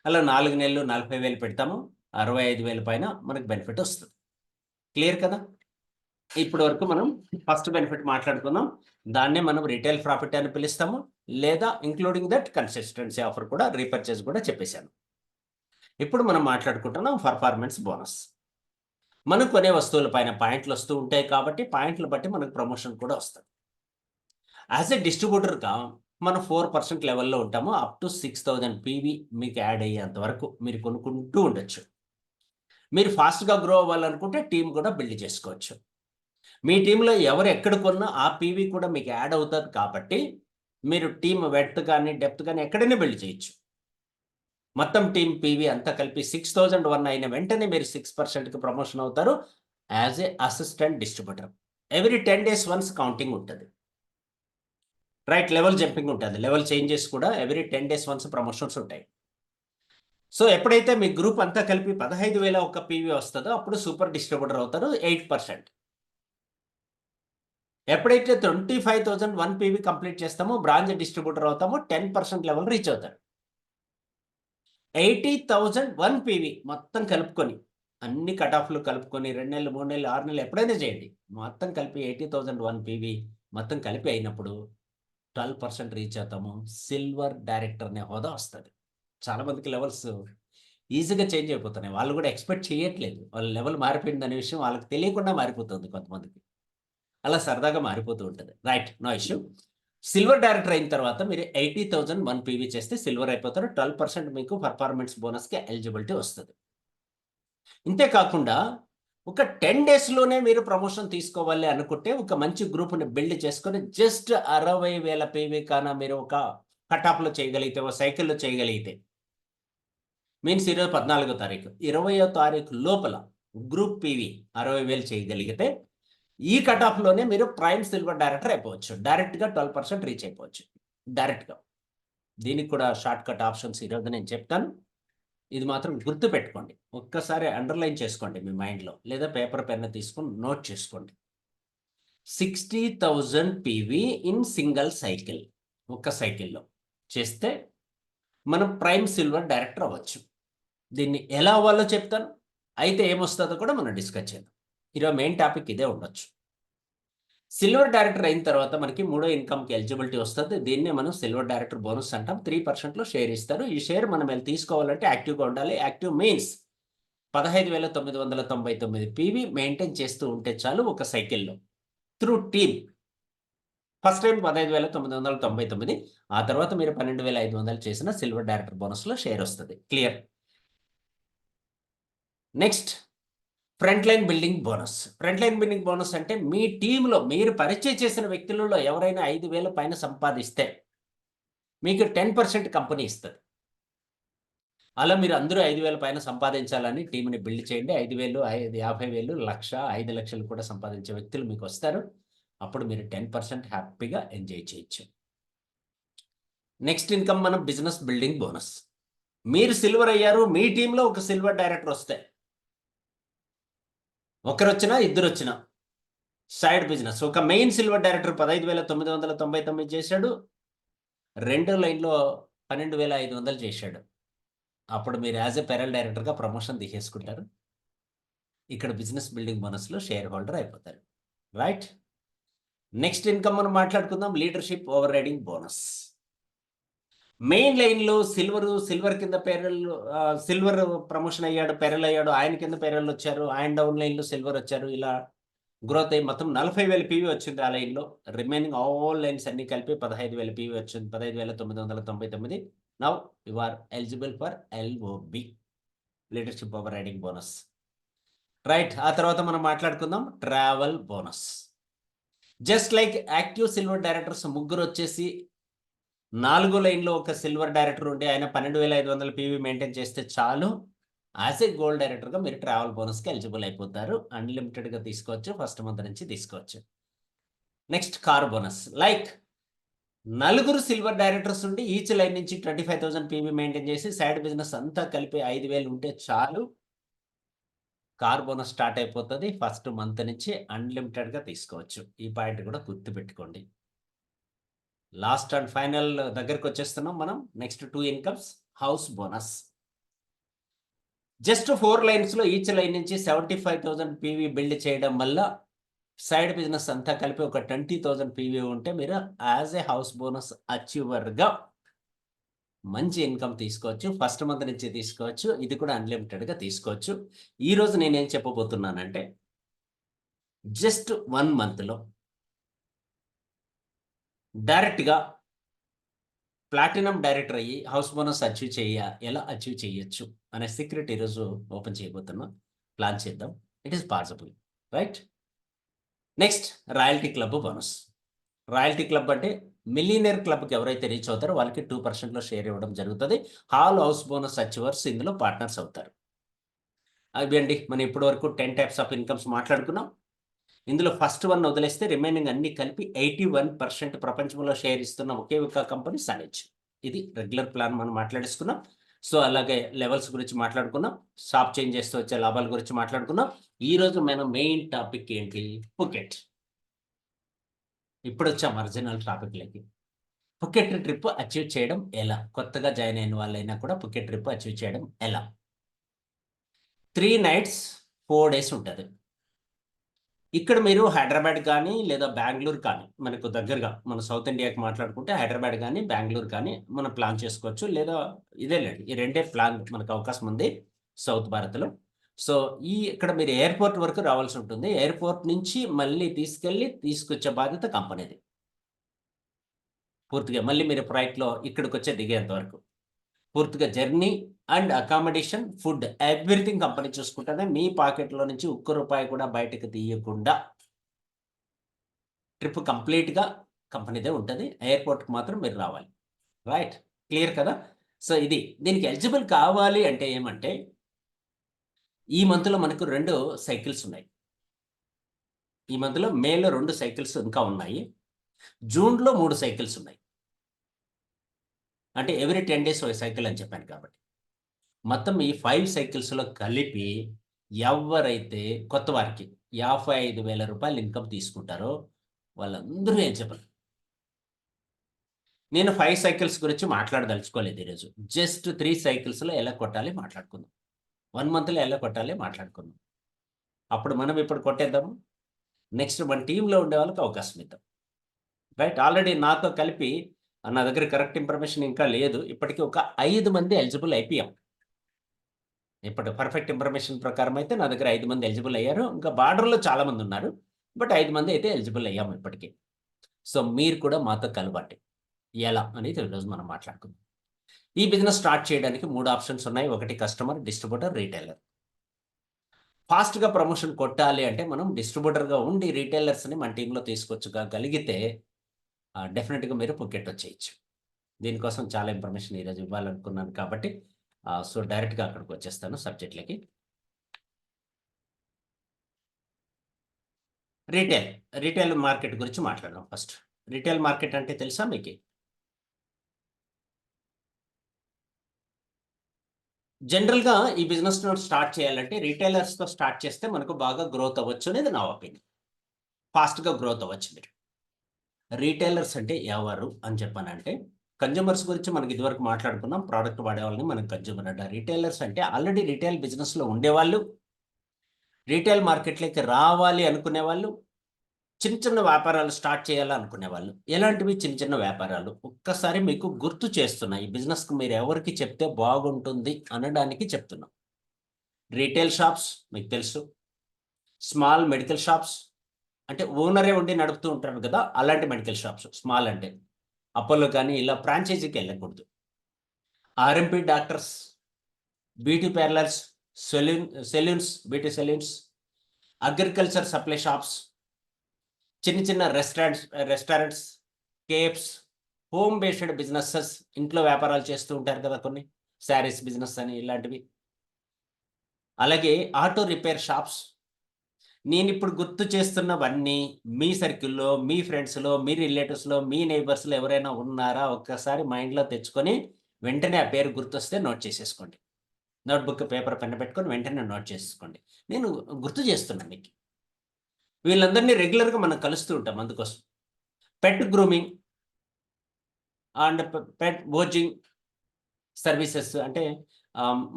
అలా 4 నెలలు 40,000 పెడతాము. 65,000 పైన మనకు బెనిఫిట్ వస్తది. క్లియర్ కదా! ఇప్పటి వరకు మనం ఫస్ట్ బెనిఫిట్ మాట్లాడుకున్నాం. దాన్నే మనం రిటైల్ ప్రాఫిట్ అని పిలుస్తాము. లేదా ఇంక్లూడింగ్ దట్ కన్సిస్టెన్సీ ఆఫర్ కూడా, రీపర్చేజ్ కూడా చెప్పేసాను. ఇప్పుడు మనం మాట్లాడుకుంటున్నాం పర్ఫార్మెన్స్ బోనస్. మనం కొనే వస్తువుల పైన పాయింట్లు వస్తూ ఉంటాయి కాబట్టి పాయింట్లు బట్టి మనకు ప్రమోషన్ కూడా వస్తది. యాస్ ఎ డిస్ట్రిబ్యూటర్‌గా మనం 4% లెవెల్‌లో ఉంటాము. అప్ టు 6000 పీవీ మీకు యాడ్ అయ్యేంత వరకు మీరు కొనుక్కుంటూ ఉండొచ్చు. మీరు ఫాస్ట్‌గా గ్రో అవ్వాలనుకుంటే టీమ్ కూడా బిల్డ్ చేసుకోవచ్చు. మీ టీమ్‌లో ఎవరు ఎక్కడ కొన్నా ఆ పీవీ కూడా మీకు యాడ్ అవుతది కాబట్టి మీరు టీమ్ వెడ్త్ గాని, డెప్త్ గాని ఎక్కడైనా బిల్డ్ చేయొచ్చు. మొత్తం టీమ్ పీవీ అంతా కలిపి 6001 అయిన వెంటనే మీరు 6%కి ప్రమోషన్ అవుతారు. As a assistant distributor. Every 10 days once counting ఉంటది. రైట్, లెవెల్ జంపింగ్ ఉంటది. లెవెల్ చేంజెస్ కూడా ఎవ్రీ 10 డేస్ వన్స్ ప్రమోషన్స్ ఉంటాయి. సో, ఎప్పుడైతే మీ గ్రూప్ అంతా కలిపి 15,000 ఒక్క పీవీ వస్తదో అప్పుడు సూపర్ డిస్ట్రిబ్యూటర్ అవుతారు 8%. ఎప్పుడైతే 25,001 పీవీ కంప్లీట్ చేస్తామో బ్రాంచ్ డిస్ట్రిబ్యూటర్ అవుతామో 10% లెవెల్ రీచ్ అవుతారు. 80,001 పీవీ మొత్తం కలుపుకొని, అన్ని కట్ ఆఫ్‌లు కలుపుకొని 2 నెలలు, 3 నెలలు, 6 నెలలు ఎప్పుడైనా చేయండి. మొత్తం కలిపి 80,001 పీవీ మొత్తం కలిపి అయినప్పుడు 12% రీచ్ అవుతాము. సిల్వర్ డైరెక్టర్ అనే హోదా వస్తది. చాలా మందికి లెవెల్స్ ఈజీగా చేంజ్ అయిపోతున్నాయి. వాళ్ళు కూడా ఎక్స్‌పెక్ట్ చేయట్లేదు. వాళ్ళ లెవెల్ మారిపోయిందనే విషయం వాళ్ళకి తెలియకుండా మారిపోతుంది కొంతమందికి. అలా సరదాగా మారిపోతూ ఉంటది. Right, no issue. Silver director అయిన తర్వాత మీరు 80,001 పీవీ చేస్తే సిల్వర్ అయిపోతారు. 12% మీకు పర్ఫార్మెన్స్ బోనస్‌కి ఎలిజిబిలిటీ వస్తది. ఇంతే కాకుండా ఒక 10 డేస్‌లోనే మీరు ప్రమోషన్ తీసుకోవాలి అనుకుంటే ఒక మంచి గ్రూప్‌ని బిల్డ్ చేసుకొని జస్ట్ 60,000 పీవీ కాన మీరు ఒక కట్ ఆఫ్‌లో చేయగలిగితే, ఒక సైకిల్‌లో చేయగలిగితే మీన్స్ ఈరోజు 14వ తారీఖు. 20వ తారీఖు లోపల గ్రూప్ పీవీ 60,000 చేయగలిగితే ఈ కట్ ఆఫ్‌లోనే మీరు ప్రైమ్ సిల్వర్ డైరెక్టర్ అయిపోవచ్చు. డైరెక్ట్‌గా 12% రీచ్ అయిపోవచ్చు. డైరెక్ట్‌గా. దీనికి కూడా షార్ట్ కట్ ఆప్షన్స్ ఈరోజు నేను చెప్తాను. ఇది మాత్రం గుర్తుపెట్టుకోండి. ఒక్కసారి అండర్‌లైన్ చేసుకోండి మీ మైండ్‌లో. లేదా పేపర్, పెన్ తీసుకొని నోట్ చేసుకోండి. 60,000 పీవీ ఇన్ సింగిల్ సైకిల్. ఒక్క సైకిల్‌లో చేస్తే మనం ప్రైమ్ సిల్వర్ డైరెక్టర్ అవ్వచ్చు. దీన్ని ఎలా అవ్వాలో చెప్తాను. అయితే ఏమొస్తదో కూడా మనం డిస్కస్ చేద్దాం. ఈరోజు మెయిన్ టాపిక్ ఇదే ఉండొచ్చు. సిల్వర్ డైరెక్టర్ అయిన తర్వాత మనకి మూడో ఇన్‌కమ్‌కి ఎలిజిబిలిటీ వస్తది. దీన్నే మనం సిల్వర్ డైరెక్టర్ బోనస్ అంటాం. 3%లో షేర్ ఇస్తారు. ఈ షేర్ మనం తీసుకోవాలంటే యాక్టివ్‌గా ఉండాలి. యాక్టివ్ మీన్స్ 15,999 పీవీ మెయింటైన్ చేస్తూ ఉంటే చాలు ఒక సైకిల్‌లో. Through team. First time 15,999. ఆ తర్వాత మీరు 12,500 చేసిన సిల్వర్ డైరెక్టర్ బోనస్‌లో షేర్ వస్తది. Clear? Next front line building bonus. Front line building bonus అంటే మీ టీమ్‌లో మీరు పరిచయం చేసిన వ్యక్తులలో ఎవరైనా 5,000 పైన సంపాదిస్తే మీకు 10% కంపెనీ ఇస్తది. అలా మీరు అందరూ 5,000 పైన సంపాదించాలని టీమ్‌ని బిల్డ్ చేయండి. 5,000, 50,000, 1,00,000, 5,00,000 కూడా సంపాదించే వ్యక్తులు మీకొస్తారు. అప్పుడు మీరు 10% హ్యాపీగా ఎంజాయ్ చేయొచ్చు. నెక్స్ట్ ఇన్‌కమ్ మనం బిజినెస్ బిల్డింగ్ బోనస్. మీరు సిల్వర్ అయ్యారు. మీ టీమ్‌లో ఒక సిల్వర్ డైరెక్టర్ వస్తే ఒకరొచ్చినా, ఇద్దరొచ్చినా సైడ్ బిజినెస్. ఒక మెయిన్ సిల్వర్ డైరెక్టర్ 15,999 చేశాడు. రెండో లైన్‌లో 12,500 చేశాడు. అప్పుడు మీరు యాస్ ఎ పెరల్ డైరెక్టర్‌గా ప్రమోషన్ తీసేసుకుంటారు. ఇక్కడ బిజినెస్ బిల్డింగ్ బోనస్‌లో షేర్ హోల్డర్ అయిపోతారు. రైట్? నెక్స్ట్ ఇన్‌కమ్ మనం మాట్లాడుకుందాం leadership over riding bonus. Main లైన్లో సిల్వర్ కింద పేరల్, సిల్వర్ ప్రమోషన్ అయ్యాడు, పెరల్ అయ్యాడు, ఆయన కింద పేరల్ వచ్చారు, ఆయన డౌన్ లైన్లో సిల్వర్ వచ్చారు. ఇలా గ్రోత్ అయ్యి మొత్తం 40,000 పీవీ వచ్చింది ఆ లైన్లో. రిమైనింగ్ ఆల్ లైన్స్ అన్ని కలిపి 15,000 పీవీ వచ్చింది, 15,999. Now you are eligible for LOB, leadership overriding bonus. Right, ఆ తర్వాత మనం మాట్లాడుకుందాం travel bonus. Just like active silver directors ముగ్గురు వచ్చేసి 4 లైన్లో ఒక సిల్వర్ డైరెక్టర్ ఉండి ఆయన 12,500 పీవీ మెయింటైన్ చేస్తే చాలు, యాజ్ ఏ గోల్డ్ డైరెక్టర్గా మీరు ట్రావెల్ బోనస్కి ఎలిజిబుల్ అయిపోతారు. అన్లిమిటెడ్గా తీసుకోవచ్చు, ఫస్ట్ మంత్ నుంచి తీసుకోవచ్చు. Next car bonus. Like 4 silver directors ఉండి ఈచ్ లైన్ నుంచి 25,000 పీవీ మెయింటైన్ చేసి సైడ్ బిజినెస్ అంతా కలిపి 5,000 ఉంటే చాలు, కార్ బోనస్ స్టార్ట్ అయిపోతుంది. ఫస్ట్ మంత్ నుంచి అన్లిమిటెడ్గా తీసుకోవచ్చు. ఈ పాయింట్ కూడా గుర్తుపెట్టుకోండి. లాస్ట్ అండ్ ఫైనల్ దగ్గరికి వచ్చేస్తున్నాం మనం. Next 2 incomes. House bonus. Just 4 లైన్స్లో ఈచ్ లైన్ నుంచి 75,000 పీవీ బిల్డ్ చేయడం వల్ల సైడ్ బిజినెస్ అంతా కలిపి ఒక 20,000 పీవీ ఉంటే మీరు యాజ్ ఏ హౌస్ బోనస్ అచీవర్గా మంచి ఇన్కమ్ తీసుకోవచ్చు. ఫస్ట్ మంత్ నుంచి తీసుకోవచ్చు. ఇది కూడా అన్లిమిటెడ్గా తీసుకోవచ్చు. ఈరోజు నేనేం చెప్పబోతున్నానంటే జస్ట్ 1 మంత్లో డైరెక్ట్గా ప్లాటినం డైరెక్టర్ అయ్యి హౌస్ బోనస్ ఎలా అచీవ్ చేయొచ్చు అనే సీక్రెట్ ఈరోజు ఓపెన్ చేయబోతున్నాం. ప్లాన్ చేద్దాం. It is possible, right? Next royalty club bonus. Royalty club అంటే మిలియనర్ క్లబ్కి ఎవరైతే రీచ్ అవుతారో వాళ్ళకి 2%లో షేర్ ఇవ్వడం జరుగుతుంది. హాల్ హౌస్ బోనస్ అచీవర్స్ ఇందులో పార్ట్నర్స్ అవుతారు. అవి అండి మనం ఇప్పటి వరకు 10 టైప్స్ ఆఫ్ ఇన్కమ్స్ మాట్లాడుకున్నాం. ఇందులో ఫస్ట్ 1 వదిలేస్తే రిమైనింగ్ అన్ని కలిపి 81% ప్రపంచంలో షేర్ ఇస్తున్న ఒకే ఒక కంపెనీ సనేజ్. ఇది రెగ్యులర్ ప్లాన్ మనం మాట్లాడేసుకున్నాం. సో అలాగే లెవెల్స్ గురించి మాట్లాడుకున్నాం, షాప్ చేంజ్ చేస్తూ వచ్చే లాభాల గురించి మాట్లాడుకున్నాం. ఈరోజు మనం మెయిన్ టాపిక్ ఏంటి? ఫుకెట్. ఇప్పుడు వచ్చాం ఒరిజినల్ టాపిక్లకి. ఫుకెట్ ట్రిప్ అచీవ్ చేయడం ఎలా? కొత్తగా జాయిన్ అయిన వాళ్ళైనా కూడా ఫుకెట్ ట్రిప్ అచీవ్ చేయడం ఎలా? 3 nights 4 days ఉంటుంది. ఇక్కడ మీరు హైదరాబాద్ కానీ లేదా బెంగళూరు కానీ, మనకు దగ్గరగా మన సౌత్ ఇండియాకి మాట్లాడుకుంటే హైదరాబాద్ కానీ బెంగళూరు కానీ మనం ప్లాన్ చేసుకోవచ్చు. లేదా ఇదేలేండి, ఈ రెండే ప్లాన్ మనకు అవకాశం ఉంది సౌత్ భారత్లో. సో ఇక్కడ మీరు ఎయిర్పోర్ట్ వరకు రావాల్సి ఉంటుంది. ఎయిర్పోర్ట్ నుంచి మళ్ళీ తీసుకొచ్చే బాధ్యత కంపెనీది పూర్తిగా. మళ్ళీ మీరు ఫ్లైట్లో ఇక్కడికి వచ్చే దిగేంత వరకు పూర్తిగా journey and accommodation, food, everything company చూసుకుంటేనే మీ పాకెట్లో నుంచి ఒక్క రూపాయి కూడా బయటకు తీయకుండా ట్రిప్ కంప్లీట్గా కంపెనీదే ఉంటుంది. ఎయిర్పోర్ట్కి మాత్రం మీరు రావాలి. రైట్, క్లియర్ కదా? సో దీనికి ఎలిజిబుల్ కావాలి అంటే ఏమంటే ఈ మంత్లో మనకు 2 సైకిల్స్ ఉన్నాయి. ఈ మంత్లో మేలో 2 సైకిల్స్ ఇంకా ఉన్నాయి. జూన్లో 3 సైకిల్స్ ఉన్నాయి. అంటే ఎవ్రీ 10 days ఒక సైకిల్ అని చెప్పాను కాబట్టి మొత్తం ఈ 5 సైకిల్స్లో కలిపి ఎవరైతే కొత్త వారికి 55,000 రూపాయలు ఇన్కమ్ తీసుకుంటారో వాళ్ళందరూ ఎలిజిబుల్. నేను 5 సైకిల్స్ గురించి మాట్లాడదలుచుకోలేదు ఈరోజు. జస్ట్ 3 సైకిల్స్లో ఎలా కొట్టాలి మాట్లాడుకుందాం. 1 మంత్లో ఎలా కొట్టాలి మాట్లాడుకుందాం. అప్పుడు మనం ఇప్పుడు కొట్టేద్దాము. నెక్స్ట్ మన టీంలో ఉండే వాళ్ళకి అవకాశం ఇద్దాం. రైట్, ఆల్రెడీ నాతో కలిపి నా దగ్గర కరెక్ట్ ఇన్ఫర్మేషన్ ఇంకా లేదు. ఇప్పటికీ ఒక 5 మంది ఎలిజిబుల్ అయిపోయాం. ఇప్పుడు పర్ఫెక్ట్ ఇన్ఫర్మేషన్ ప్రకారం అయితే నా దగ్గర 5 మంది ఎలిజిబుల్ అయ్యారు. ఇంకా బార్డర్లో చాలా మంది ఉన్నారు, బట్ 5 మంది అయితే ఎలిజిబుల్ అయ్యాము ఇప్పటికీ. సో మీరు కూడా మాతో కలవండి. ఎలా అనేది ఈరోజు మనం మాట్లాడుకుందాం. ఈ బిజినెస్ స్టార్ట్ చేయడానికి 3 ఆప్షన్స్ ఉన్నాయి. ఒకటి కస్టమర్, డిస్ట్రిబ్యూటర్, రీటైలర్. ఫాస్ట్గా ప్రమోషన్ కొట్టాలి అంటే మనం డిస్ట్రిబ్యూటర్గా ఉండి రీటైలర్స్ని మన టీంలో తీసుకొచ్చగలిగితే డెఫినెట్గా మీరు ఫుకెట్ వచ్చేయచ్చు. దీనికోసం చాలా ఇన్ఫర్మేషన్ ఈరోజు ఇవ్వాలనుకున్నాను కాబట్టి సో డైరెక్ట్గా అక్కడికి వచ్చేస్తాను సబ్జెక్ట్లకి. రీటైల్ మార్కెట్ గురించి మాట్లాడదాం. ఫస్ట్ రీటైల్ మార్కెట్ అంటే తెలుసా మీకు? జనరల్గా ఈ బిజినెస్ స్టార్ట్ చేయాలంటే రీటైలర్స్తో స్టార్ట్ చేస్తే మనకు బాగా గ్రోత్ అవ్వచ్చు అనేది నా ఒపీనియన్. ఫాస్ట్గా గ్రోత్ అవ్వచ్చు మీరు. రీటైలర్స్ అంటే ఎవరు అని చెప్పానంటే కన్జ్యూమర్స్ గురించి మనకి ఇదివరకు మాట్లాడుకున్నాం. ప్రోడక్ట్ వాడేవాళ్ళని మనం కన్జ్యూమర్ అంట. రీటైలర్స్ అంటే ఆల్రెడీ రీటైల్ బిజినెస్లో ఉండేవాళ్ళు, రీటైల్ మార్కెట్లోకి రావాలి అనుకునే వాళ్ళు, చిన్న చిన్న వ్యాపారాలు స్టార్ట్ చేయాలనుకునే వాళ్ళు. ఎలాంటివి చిన్న చిన్న వ్యాపారాలు? ఒక్కసారి మీకు గుర్తు చేస్తున్నా. ఈ బిజినెస్‌కి మీరు ఎవరికి చెప్తే బాగుంటుంది అనడానికి చెప్తున్నా. రీటైల్ షాప్స్ మీకు తెలుసు. స్మాల్ మెడికల్ షాప్స్ అంటే ఓనరే ఉండి నడుపుతూ ఉంటారు కదా! అలాంటి మెడికల్ షాప్స్ స్మాల్ అంటే. అపోలో కానీ ఇలా ఫ్రాంచైజీకి వెళ్ళకూడదు. RMP doctors, beauty parlours, salons, beauty salons, agriculture supply shops, చిన్న చిన్న restaurants, cafes, home based businesses ఇంట్లో వ్యాపారాలు చేస్తూ ఉంటారు కదా కొన్ని. శారీస్ బిజినెస్ అని ఇలాంటివి. అలాగే ఆటో రిపేర్ షాప్స్. నేనిప్పుడు గుర్తు చేస్తున్నవన్నీ మీ సర్కిల్‌లో, మీ ఫ్రెండ్స్‌లో, మీ రిలేటివ్స్‌లో, మీ నైబర్స్‌లో ఎవరైనా ఉన్నారా? ఒక్కసారి మైండ్‌లో తెచ్చుకొని వెంటనే ఆ పేరు గుర్తొస్తే నోట్ చేసేసుకోండి. నోట్‌బుక్, పేపర్, పెన్ పెట్టుకొని వెంటనే నోట్ చేసేసుకోండి. నేను గుర్తు చేస్తున్నా మీకు. వీళ్ళందరినీ రెగ్యులర్‌గా మనం కలుస్తూ ఉంటాం అందుకోసం. పెట్ grooming and pet watching services అంటే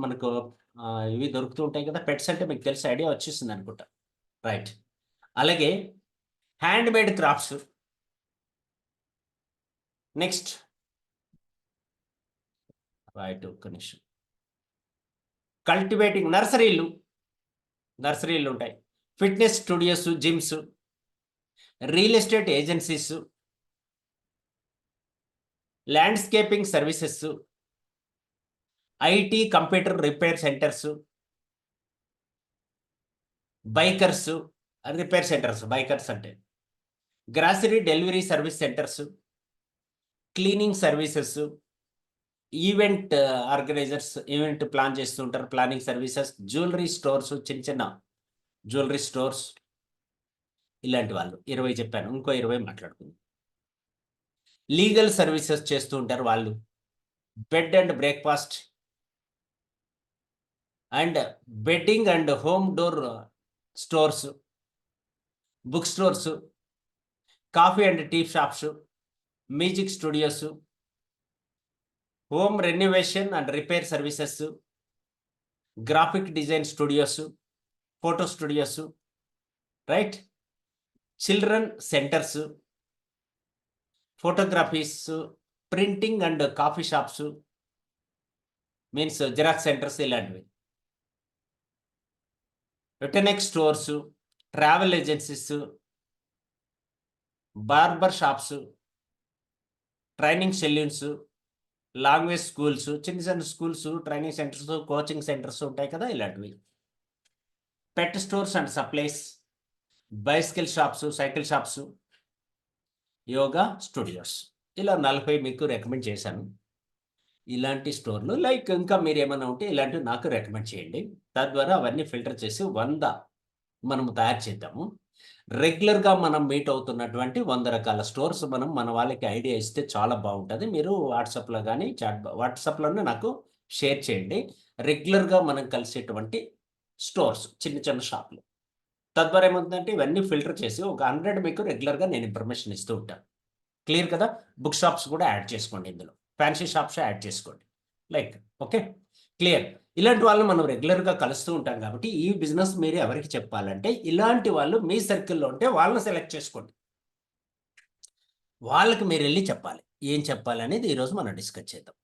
మనకు ఇవి దొరుకుతూ ఉంటాయి కదా! పెట్స్ అంటే మీకు తెలిసి ఐడియా వచ్చేసిందనుకుంటా. రైట్. అలాగే హ్యాండ్‌మేడ్ క్రాఫ్ట్స్. నెక్స్ట్ రైట్ ఒక్క నిమిషం. కల్టివేటింగ్ నర్సరీలుంటాయి. Fitness studios, gyms, real estate agencies, landscaping services, IT computer repair centres, bikers repair centres bikers అంటే, grocery delivery service centres, cleaning services, event organizers event plan చేస్తూ ఉంటారు. Planning services, jewellery stores, చిన్న చిన్న jewellery stores ఇలాంటి వాళ్ళు 20 చెప్పాను. ఇంకో 20 మాట్లాడుకుందాం. లీగల్ సర్వీసెస్ చేస్తూ ఉంటారు వాళ్ళు. Bed and breakfast and bedding and home door stores, book stores, coffee and tea shops, music studios, home renovation and repair services, graphic design studios, photo studios, right? Children centres, photographies, printing and coffee shops means Xerox centres ఇలాంటివి. రిటర్నెక్ stores, travel agencies, barber shops, training saloons, language schools, చిన్న చిన్న schools, training centres, coaching centres ఉంటాయి కదా ఇలాంటివి. Pet stores and supplies, bicycle shops, cycle shops, yoga studios. ఇలా 40 మీకు recommend చేశాను. ఇలాంటి స్టోర్‌లు లైక్ ఇంకా మీరేమన్నా ఉంటే ఇలాంటివి నాకు రికమెండ్ చేయండి. తద్వారా అవన్నీ ఫిల్టర్ చేసి 100 మనము తయారు చేద్దాము. రెగ్యులర్‌గా మనం మీట్ అవుతున్నటువంటి 100 రకాల స్టోర్స్ మనం మన వాళ్ళకి ఐడియా ఇస్తే చాలా బావుంటది. మీరు వాట్సాప్‌లో గాని వాట్సాప్‌లోనే నాకు షేర్ చేయండి. రెగ్యులర్‌గా మనం కలిసేటువంటి స్టోర్స్ చిన్న చిన్న షాపులు. తద్వారా ఏమవుతుందంటే ఇవన్నీ ఫిల్టర్ చేసి ఒక 100 మీకు రెగ్యులర్‌గా నేను ఇన్ఫర్మేషన్ ఇస్తూ ఉంటాను. క్లియర్ కదా! బుక్ షాప్స్ కూడా యాడ్ చేసుకోండి ఇందులో. ఫ్యాన్సీ షాప్స్ యాడ్ చేసుకోండి. Like okay. క్లియర్. ఇలాంటి వాళ్ళని మనం రెగ్యులర్‌గా కలుస్తూ ఉంటాం కాబట్టి, ఈ బిజినెస్ మీరు ఎవరికి చెప్పాలంటే, ఇలాంటి వాళ్ళు మీ సర్కిల్‌లో ఉంటే వాళ్ళని సెలెక్ట్ చేసుకోండి. వాళ్ళకి మీరెళ్లి చెప్పాలి. ఏం చెప్పాలనేది ఈరోజు మనం డిస్కస్ చేద్దాం.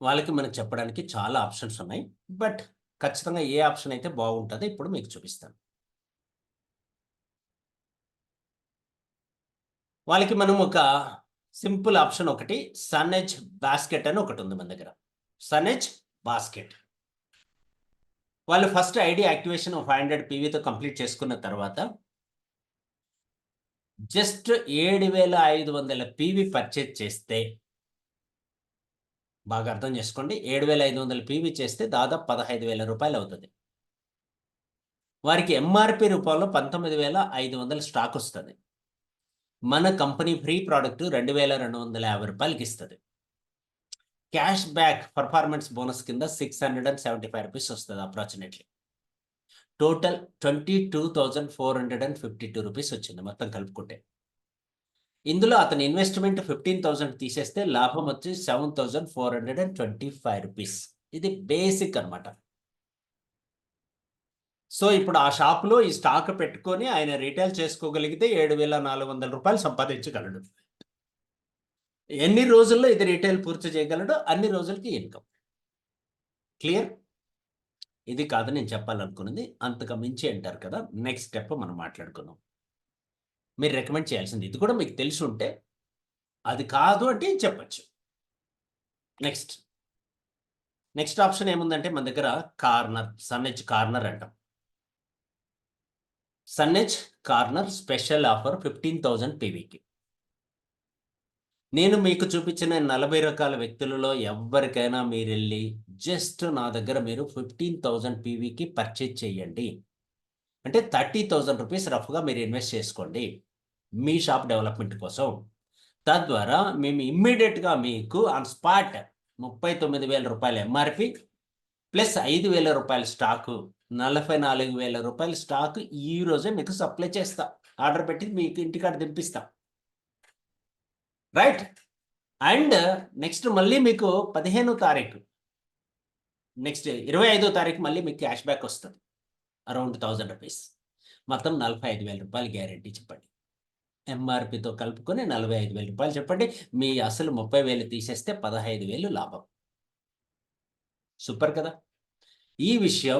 వాళ్ళకి మనకు చెప్పడానికి చాలా ఆప్షన్స్ ఉన్నాయి. బట్ ఖచ్చితంగా ఏ ఆప్షన్ అయితే బాగుంటదో ఇప్పుడు మీకు చూపిస్తాను. వాళ్ళకి మనం ఒక సింపుల్ ఆప్షన్ ఒకటి సన్‌ఎడ్జ్ బాస్కెట్ అని ఒకటుంది మన దగ్గర. సన్‌ఎడ్జ్ బాస్కెట్. వాళ్ళు ఫస్ట్ ఐడీ యాక్టివేషన్ 500 పీవీతో కంప్లీట్ చేసుకున్న తర్వాత జస్ట్ 7,500 పీవీ పర్చేజ్ చేస్తే బాగా అర్థం చేసుకోండి. 7,500 పీవీ చేస్తే దాదాపు 15,000 రూపాయలవుతది. వారికి ఎంఆర్‌పీ రూపంలో 19,500 స్టాక్ వస్తది. మన కంపెనీ ఫ్రీ ప్రొడక్ట్ 2,250 రూపాయలకిస్తది. క్యాష్ బ్యాక్ పర్ఫార్మెన్స్ బోనస్ కింద 675 రూపీస్ వస్తది అప్రాక్సిమేట్‌లీ. టోటల్ 22,452 రూపీస్ వచ్చింది మొత్తం కలుపుకుంటే. ఇందులో అతని ఇన్వెస్ట్‌మెంట్ 15,000 తీసేస్తే లాభం వచ్చి 7,425 రూపీస్. ఇది బేసిక్ అన్నమాట. సో ఇప్పుడు ఆ షాపులో ఈ స్టాక్ పెట్టుకొని ఆయన రీటైల్ చేసుకోగలిగితే 7,400 రూపాయలు సంపాదించగలడు. ఎన్ని రోజుల్లో ఇది రీటైల్ పూర్తి చేయగలడో అన్ని రోజులకి ఇన్కమ్. క్లియర్? ఇది కాదు నేను చెప్పాలనుకున్నది. అంతకు మించి అంటారు కదా! నెక్స్ట్ స్టెప్ మనం మాట్లాడుకుందాం. మీరు రికమెండ్ చేయాల్సింది ఇది కూడా మీకు తెలిసి ఉంటే, అది కాదు అంటే చెప్పొచ్చు. నెక్స్ట్. నెక్స్ట్ ఆప్షన్ ఏముందంటే మన దగ్గర కార్నర్, సన్‌ఎడ్జ్ కార్నర్ అంటాం. సన్‌ఎడ్జ్ కార్నర్ స్పెషల్ ఆఫర్ 15,000 పీవీకి. నేను మీకు చూపించిన 40 రకాల వ్యక్తులలో ఎవ్వరికైనా మీరెళ్ళి జస్ట్ నా దగ్గర మీరు 15,000 పీవీకి పర్చేజ్ చేయండి. అంటే 30,000 రూపీస్ రఫ్‌గా మీరు ఇన్వెస్ట్ చేసుకోండి. మీ షాప్ డెవలప్‌మెంట్ కోసం. తద్వారా మేము ఇమ్మీడియేట్‌గా మీకు ఆన్ స్పాట్ 39,000 రూపాయల ఎంఆర్‌పి ప్లస్ 5,000 రూపాయల స్టాకు, 44,000 రూపాయల స్టాకు ఈ రోజే మీకు సప్లై చేస్తా. ఆర్డర్ పెట్టి మీకు ఇంటికాడ దింపిస్తా. రైట్? అండ్ నెక్స్ట్ మళ్ళీ మీకు 15వ తారీఖు, నెక్స్ట్ 25వ తారీఖు మళ్ళీ మీకు క్యాష్ బ్యాక్ వస్తది. Around 1000 rupees. మొత్తం 45,000 రూపాయలు గ్యారంటీ చెప్పండి. ఎంఆర్‌పితో కలుపుకొని 45,000 రూపాయలు చెప్పండి. మీ అసలు 30,000 తీసేస్తే 15,000 లాభం. సూపర్ కదా! ఈ విషయం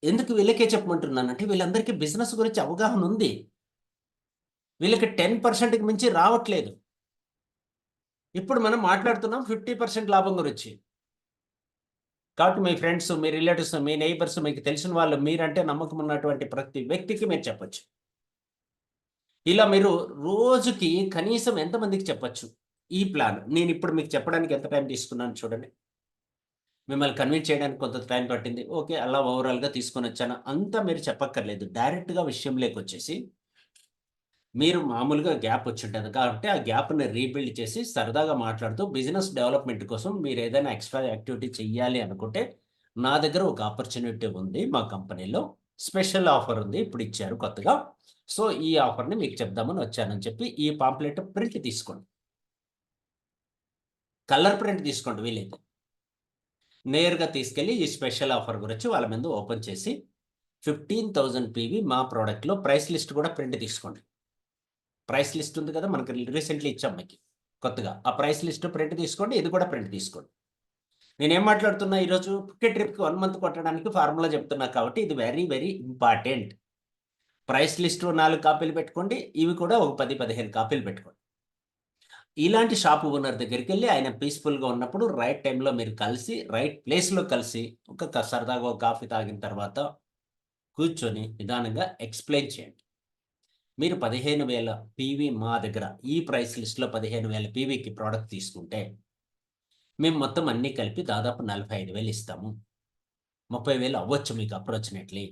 ఎందుకు వీళ్ళకే చెప్పమంటున్నానంటే వీళ్ళందరికీ బిజినెస్ గురించి అవగాహన ఉంది. వీళ్ళకి 10%కి మించి రావట్లేదు. ఇప్పుడు మనం మాట్లాడుతున్నాం 50% లాభం గురించి. కాబట్టి మీ ఫ్రెండ్స్, మీ రిలేటివ్స్, మీ నైబర్స్, మీకు తెలిసిన వాళ్ళు, మీరంటే నమ్మకం ఉన్నటువంటి ప్రతి వ్యక్తికి మీరు చెప్పొచ్చు. ఇలా మీరు రోజుకి కనీసం ఎంతమందికి చెప్పొచ్చు ఈ ప్లాన్? నేనిప్పుడు మీకు చెప్పడానికి ఎంత టైం తీసుకున్నాను చూడండి. మిమ్మల్ని కన్విన్స్ చేయడానికి కొంత టైం పట్టింది. ఓకే. అలా ఓవరాల్‌గా తీసుకొనొచ్చాను. అంతా మీరు చెప్పక్కర్లేదు. డైరెక్ట్‌గా విషయంలోకొచ్చేసి, మీరు మామూలుగా గ్యాప్ వచ్చుంటది కాబట్టి, ఆ గ్యాప్‌ని రీబిల్డ్ చేసి సరదాగా మాట్లాడుతూ బిజినెస్ డెవలప్‌మెంట్ కోసం మీరేదైనా ఎక్స్‌ట్రా యాక్టివిటీ చెయ్యాలి అనుకుంటే, నా దగ్గర ఒక ఆపర్చునిటీ ఉంది మా కంపెనీలో. స్పెషల్ ఆఫర్ ఉంది. ఇప్పుడిచ్చారు కొత్తగా. సో, ఈ ఆఫర్‌ని మీకు చెప్దామని వచ్చానని చెప్పి, ఈ పాంప్లెట్ ప్రింట్ తీసుకోండి. కలర్ ప్రింట్ తీసుకోండి వీలైతే. నేరుగా తీసుకెళ్ళి ఈ స్పెషల్ ఆఫర్ గురించి వాళ్ళ ముందు ఓపెన్ చేసి 15,000 పీవీ మా ప్రొడక్ట్‌లో ప్రైస్ లిస్ట్ కూడా ప్రింట్ తీసుకోండి. ప్రైస్ లిస్ట్ ఉంది కదా! మనకు రీసెంట్‌లీ ఇచ్చాం మీకు కొత్తగా. ఆ ప్రైస్ లిస్ట్ ప్రింట్ తీసుకోండి. ఇది కూడా ప్రింట్ తీసుకోండి. నేనేం మాట్లాడుతున్నా ఈరోజు ఫుకెట్ ట్రిప్‌కి 1 మంత్ కొట్టడానికి ఫార్ములా చెప్తున్నా కాబట్టి ఇది very, very important. Price list 4 కాపీలు పెట్టుకోండి. ఇవి కూడా ఒక 10, 15 కాపీలు పెట్టుకోండి. ఇలాంటి షాప్ ఓనర్ దగ్గరికెళ్ళి ఆయన పీస్‌ఫుల్‌గా ఉన్నప్పుడు రైట్ టైమ్‌లో మీరు కలిసి, రైట్ ప్లేస్‌లో కలిసి సరదాగా ఒక కాఫీ తాగిన తర్వాత కూర్చొని నిదానంగా ఎక్స్‌ప్లెయిన్ చేయండి. మీరు 15,000 పీవీ మా దగ్గర ఈ ప్రైస్ లిస్ట్‌లో 15,000 పీవీకి ప్రొడక్ట్ తీసుకుంటే, మేము మొత్తం అన్నీ కలిపి దాదాపు 45,000 ఇస్తాము. 30,000 అవ్వచ్చు మీకు అప్రాక్సిమేట్‌లీ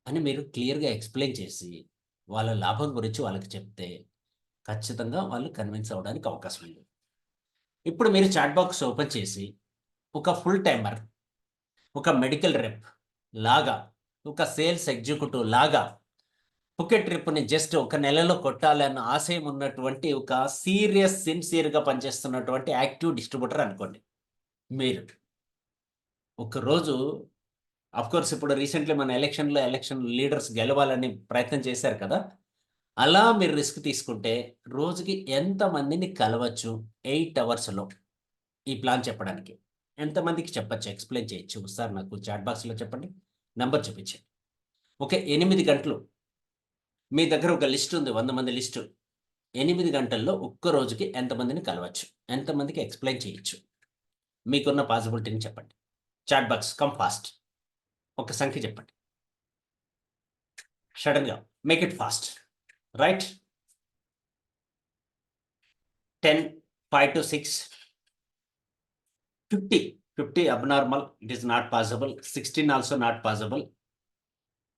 అని మీరు క్లియర్‌గా ఎక్స్‌ప్లెయిన్ చేసి, వాళ్ళ లాభం గురించి వాళ్ళకి చెప్తే, ఖచ్చితంగా వాళ్ళు కన్విన్స్ అవ్వడానికి అవకాశం ఉంది. ఇప్పుడు మీరు చాట్ బాక్స్ ఓపెన్ చేసి, ఒక ఫుల్ టైమర్, ఒక మెడికల్ రెప్ లాగా, ఒక సేల్స్ ఎగ్జిక్యూటివ్ లాగా ఫుకెట్ ట్రిప్‌ని జస్ట్ ఒక నెలలో కొట్టాలన్న ఆశయం ఉన్నటువంటి ఒక సిన్సియర్‌గా పనిచేస్తున్నటువంటి యాక్టివ్ డిస్ట్రిబ్యూటర్ అనుకోండి మీరు. ఒకరోజు ఆఫ్‌కోర్స్ ఇప్పుడు రీసెంట్‌లీ మన ఎలక్షన్ లీడర్స్ గెలవాలని ప్రయత్నం చేశారు కదా! అలా మీరు రిస్క్ తీసుకుంటే రోజుకి ఎంతమందిని కలవచ్చు 8 అవర్స్‌లో ఈ ప్లాన్ చెప్పడానికి? ఎంతమందికి చెప్పొచ్చు? ఎక్స్‌ప్లెయిన్ చేయొచ్చు. ఒకసారి నాకు చాట్ బాక్స్‌లో చెప్పండి. నంబర్ చూపించండి. ఓకే. 8 గంటలు మీ దగ్గర ఒక లిస్ట్ ఉంది. 100 మంది లిస్టు. 8 గంటల్లో ఒక్క రోజుకి ఎంతమందిని కలవచ్చు? ఎంతమందికి ఎక్స్‌ప్లెయిన్ చేయొచ్చు? మీకున్న పాజిబిలిటీని చెప్పండి. Chat box come fast. ఒక సంఖ్య చెప్పండి. సడెన్‌గా make it fast. Right? 10, 5-6, 50. 50 abnormal. It is not possible. 16 also not possible.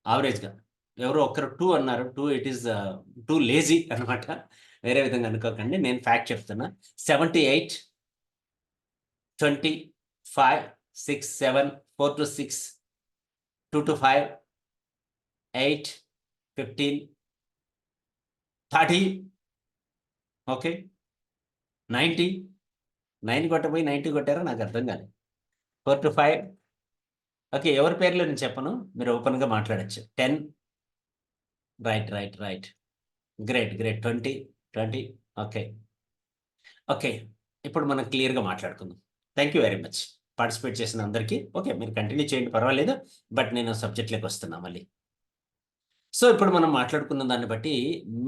యావరేజ్‌గా. ఎవరో ఒకరు 2 అన్నారు. 2 ఇట్ ఈస్ టూ లేజీ అన్నమాట. వేరే విధంగా అనుకోకండి. నేను ఫ్యాక్ట్ చెప్తున్నా. 78, 20, 5, 6, 7, 4-6, 2-5, 8, 15, 30, ఓకే. 90, 9 కొట్టబోయి 90 కొట్టారో నాకర్థం కాలేదు. 4-5, ఓకే. ఎవరి పేర్లు నేను చెప్పను. మీరు ఓపెన్‌గా మాట్లాడొచ్చు. 10 right. Right. Right. Great. Great. 20, 20 okay. Okay. ఇప్పుడు మనం క్లియర్‌గా మాట్లాడుకుందాం. Thank you very much. Participate చేసిన అందరికి. ఓకే. మీరు కంటిన్యూ చేయండి పర్వాలేదు. బట్ నేను సబ్జెక్ట్‌లోకొస్తున్నా మళ్ళీ. సో, ఇప్పుడు మనం మాట్లాడుకున్న దాన్ని బట్టి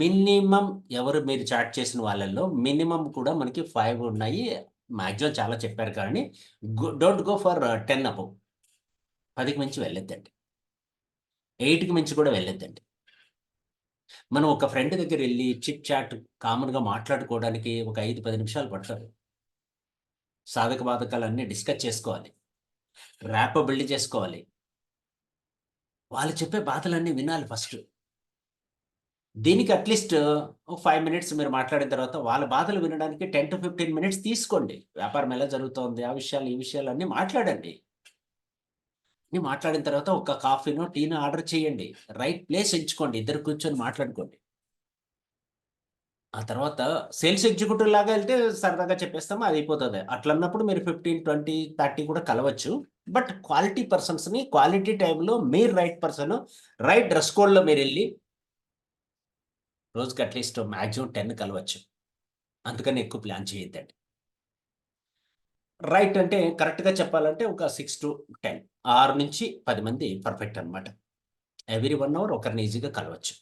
మినిమమ్ ఎవరు మీరు చాట్ చేసిన వాళ్ళల్లో మినిమమ్ కూడా మనకి 5 ఉన్నాయి. మాక్సిమం చాలా చెప్పారు కానీ డోంట్ గో ఫర్ 10 అబోవ్. 10కి మించి వెళ్ళొద్దండి. 8కి మించి కూడా వెళ్ళొద్దండి. మనం ఒక ఫ్రెండ్ దగ్గరెళ్లి చిట్ చాట్ కామన్‌గా మాట్లాడుకోవడానికి ఒక 5, 10 నిమిషాలు పడతది. సాధక బాధకాలన్నీ డిస్కస్ చేసుకోవాలి. ర్యాపో బిల్డ్ చేసుకోవాలి. వాళ్ళు చెప్పే బాధలన్నీ వినాలి ఫస్ట్. దీనికి అట్‌లీస్ట్ ఒక 5 మినిట్స్ మీరు మాట్లాడిన తర్వాత వాళ్ళ బాధలు వినడానికి 10-15 మినిట్స్ తీసుకోండి. వ్యాపారం ఎలా జరుగుతోంది? ఆ విషయాలు, ఈ విషయాలు అన్నీ మాట్లాడండి. అన్నీ మాట్లాడిన తర్వాత ఒక కాఫీనో, టీనో ఆర్డర్ చేయండి. రైట్ ప్లేస్ ఎంచుకోండి. ఇద్దరు కూర్చొని మాట్లాడుకోండి. ఆ తర్వాత సేల్స్ ఎగ్జిక్యూటివ్ లాగా ఎళ్తే సరదాగా చెప్పేస్తాము అది అయిపోతది. అట్లన్నప్పుడు మీరు 15, 20, 30 కూడా కలవచ్చు. బట్ క్వాలిటీ పర్సన్స్‌ని క్వాలిటీ టైమ్‌లో మీరు రైట్ పర్సన్, రైట్ డ్రెస్ కోడ్‌లో మీరెళ్లి రోజుకి అట్‌లీస్ట్ మాక్సిమం 10 కలవచ్చు. అంతకన్నా ఎక్కువ ప్లాన్ చేయొద్దండి. రైట్ అంటే కరెక్ట్‌గా చెప్పాలంటే ఒక 6-10 6-10 మంది పర్ఫెక్ట్ అన్నమాట. ఎవ్రీ 1 అవర్ ఒకరిని ఈజీగా కలవచ్చు.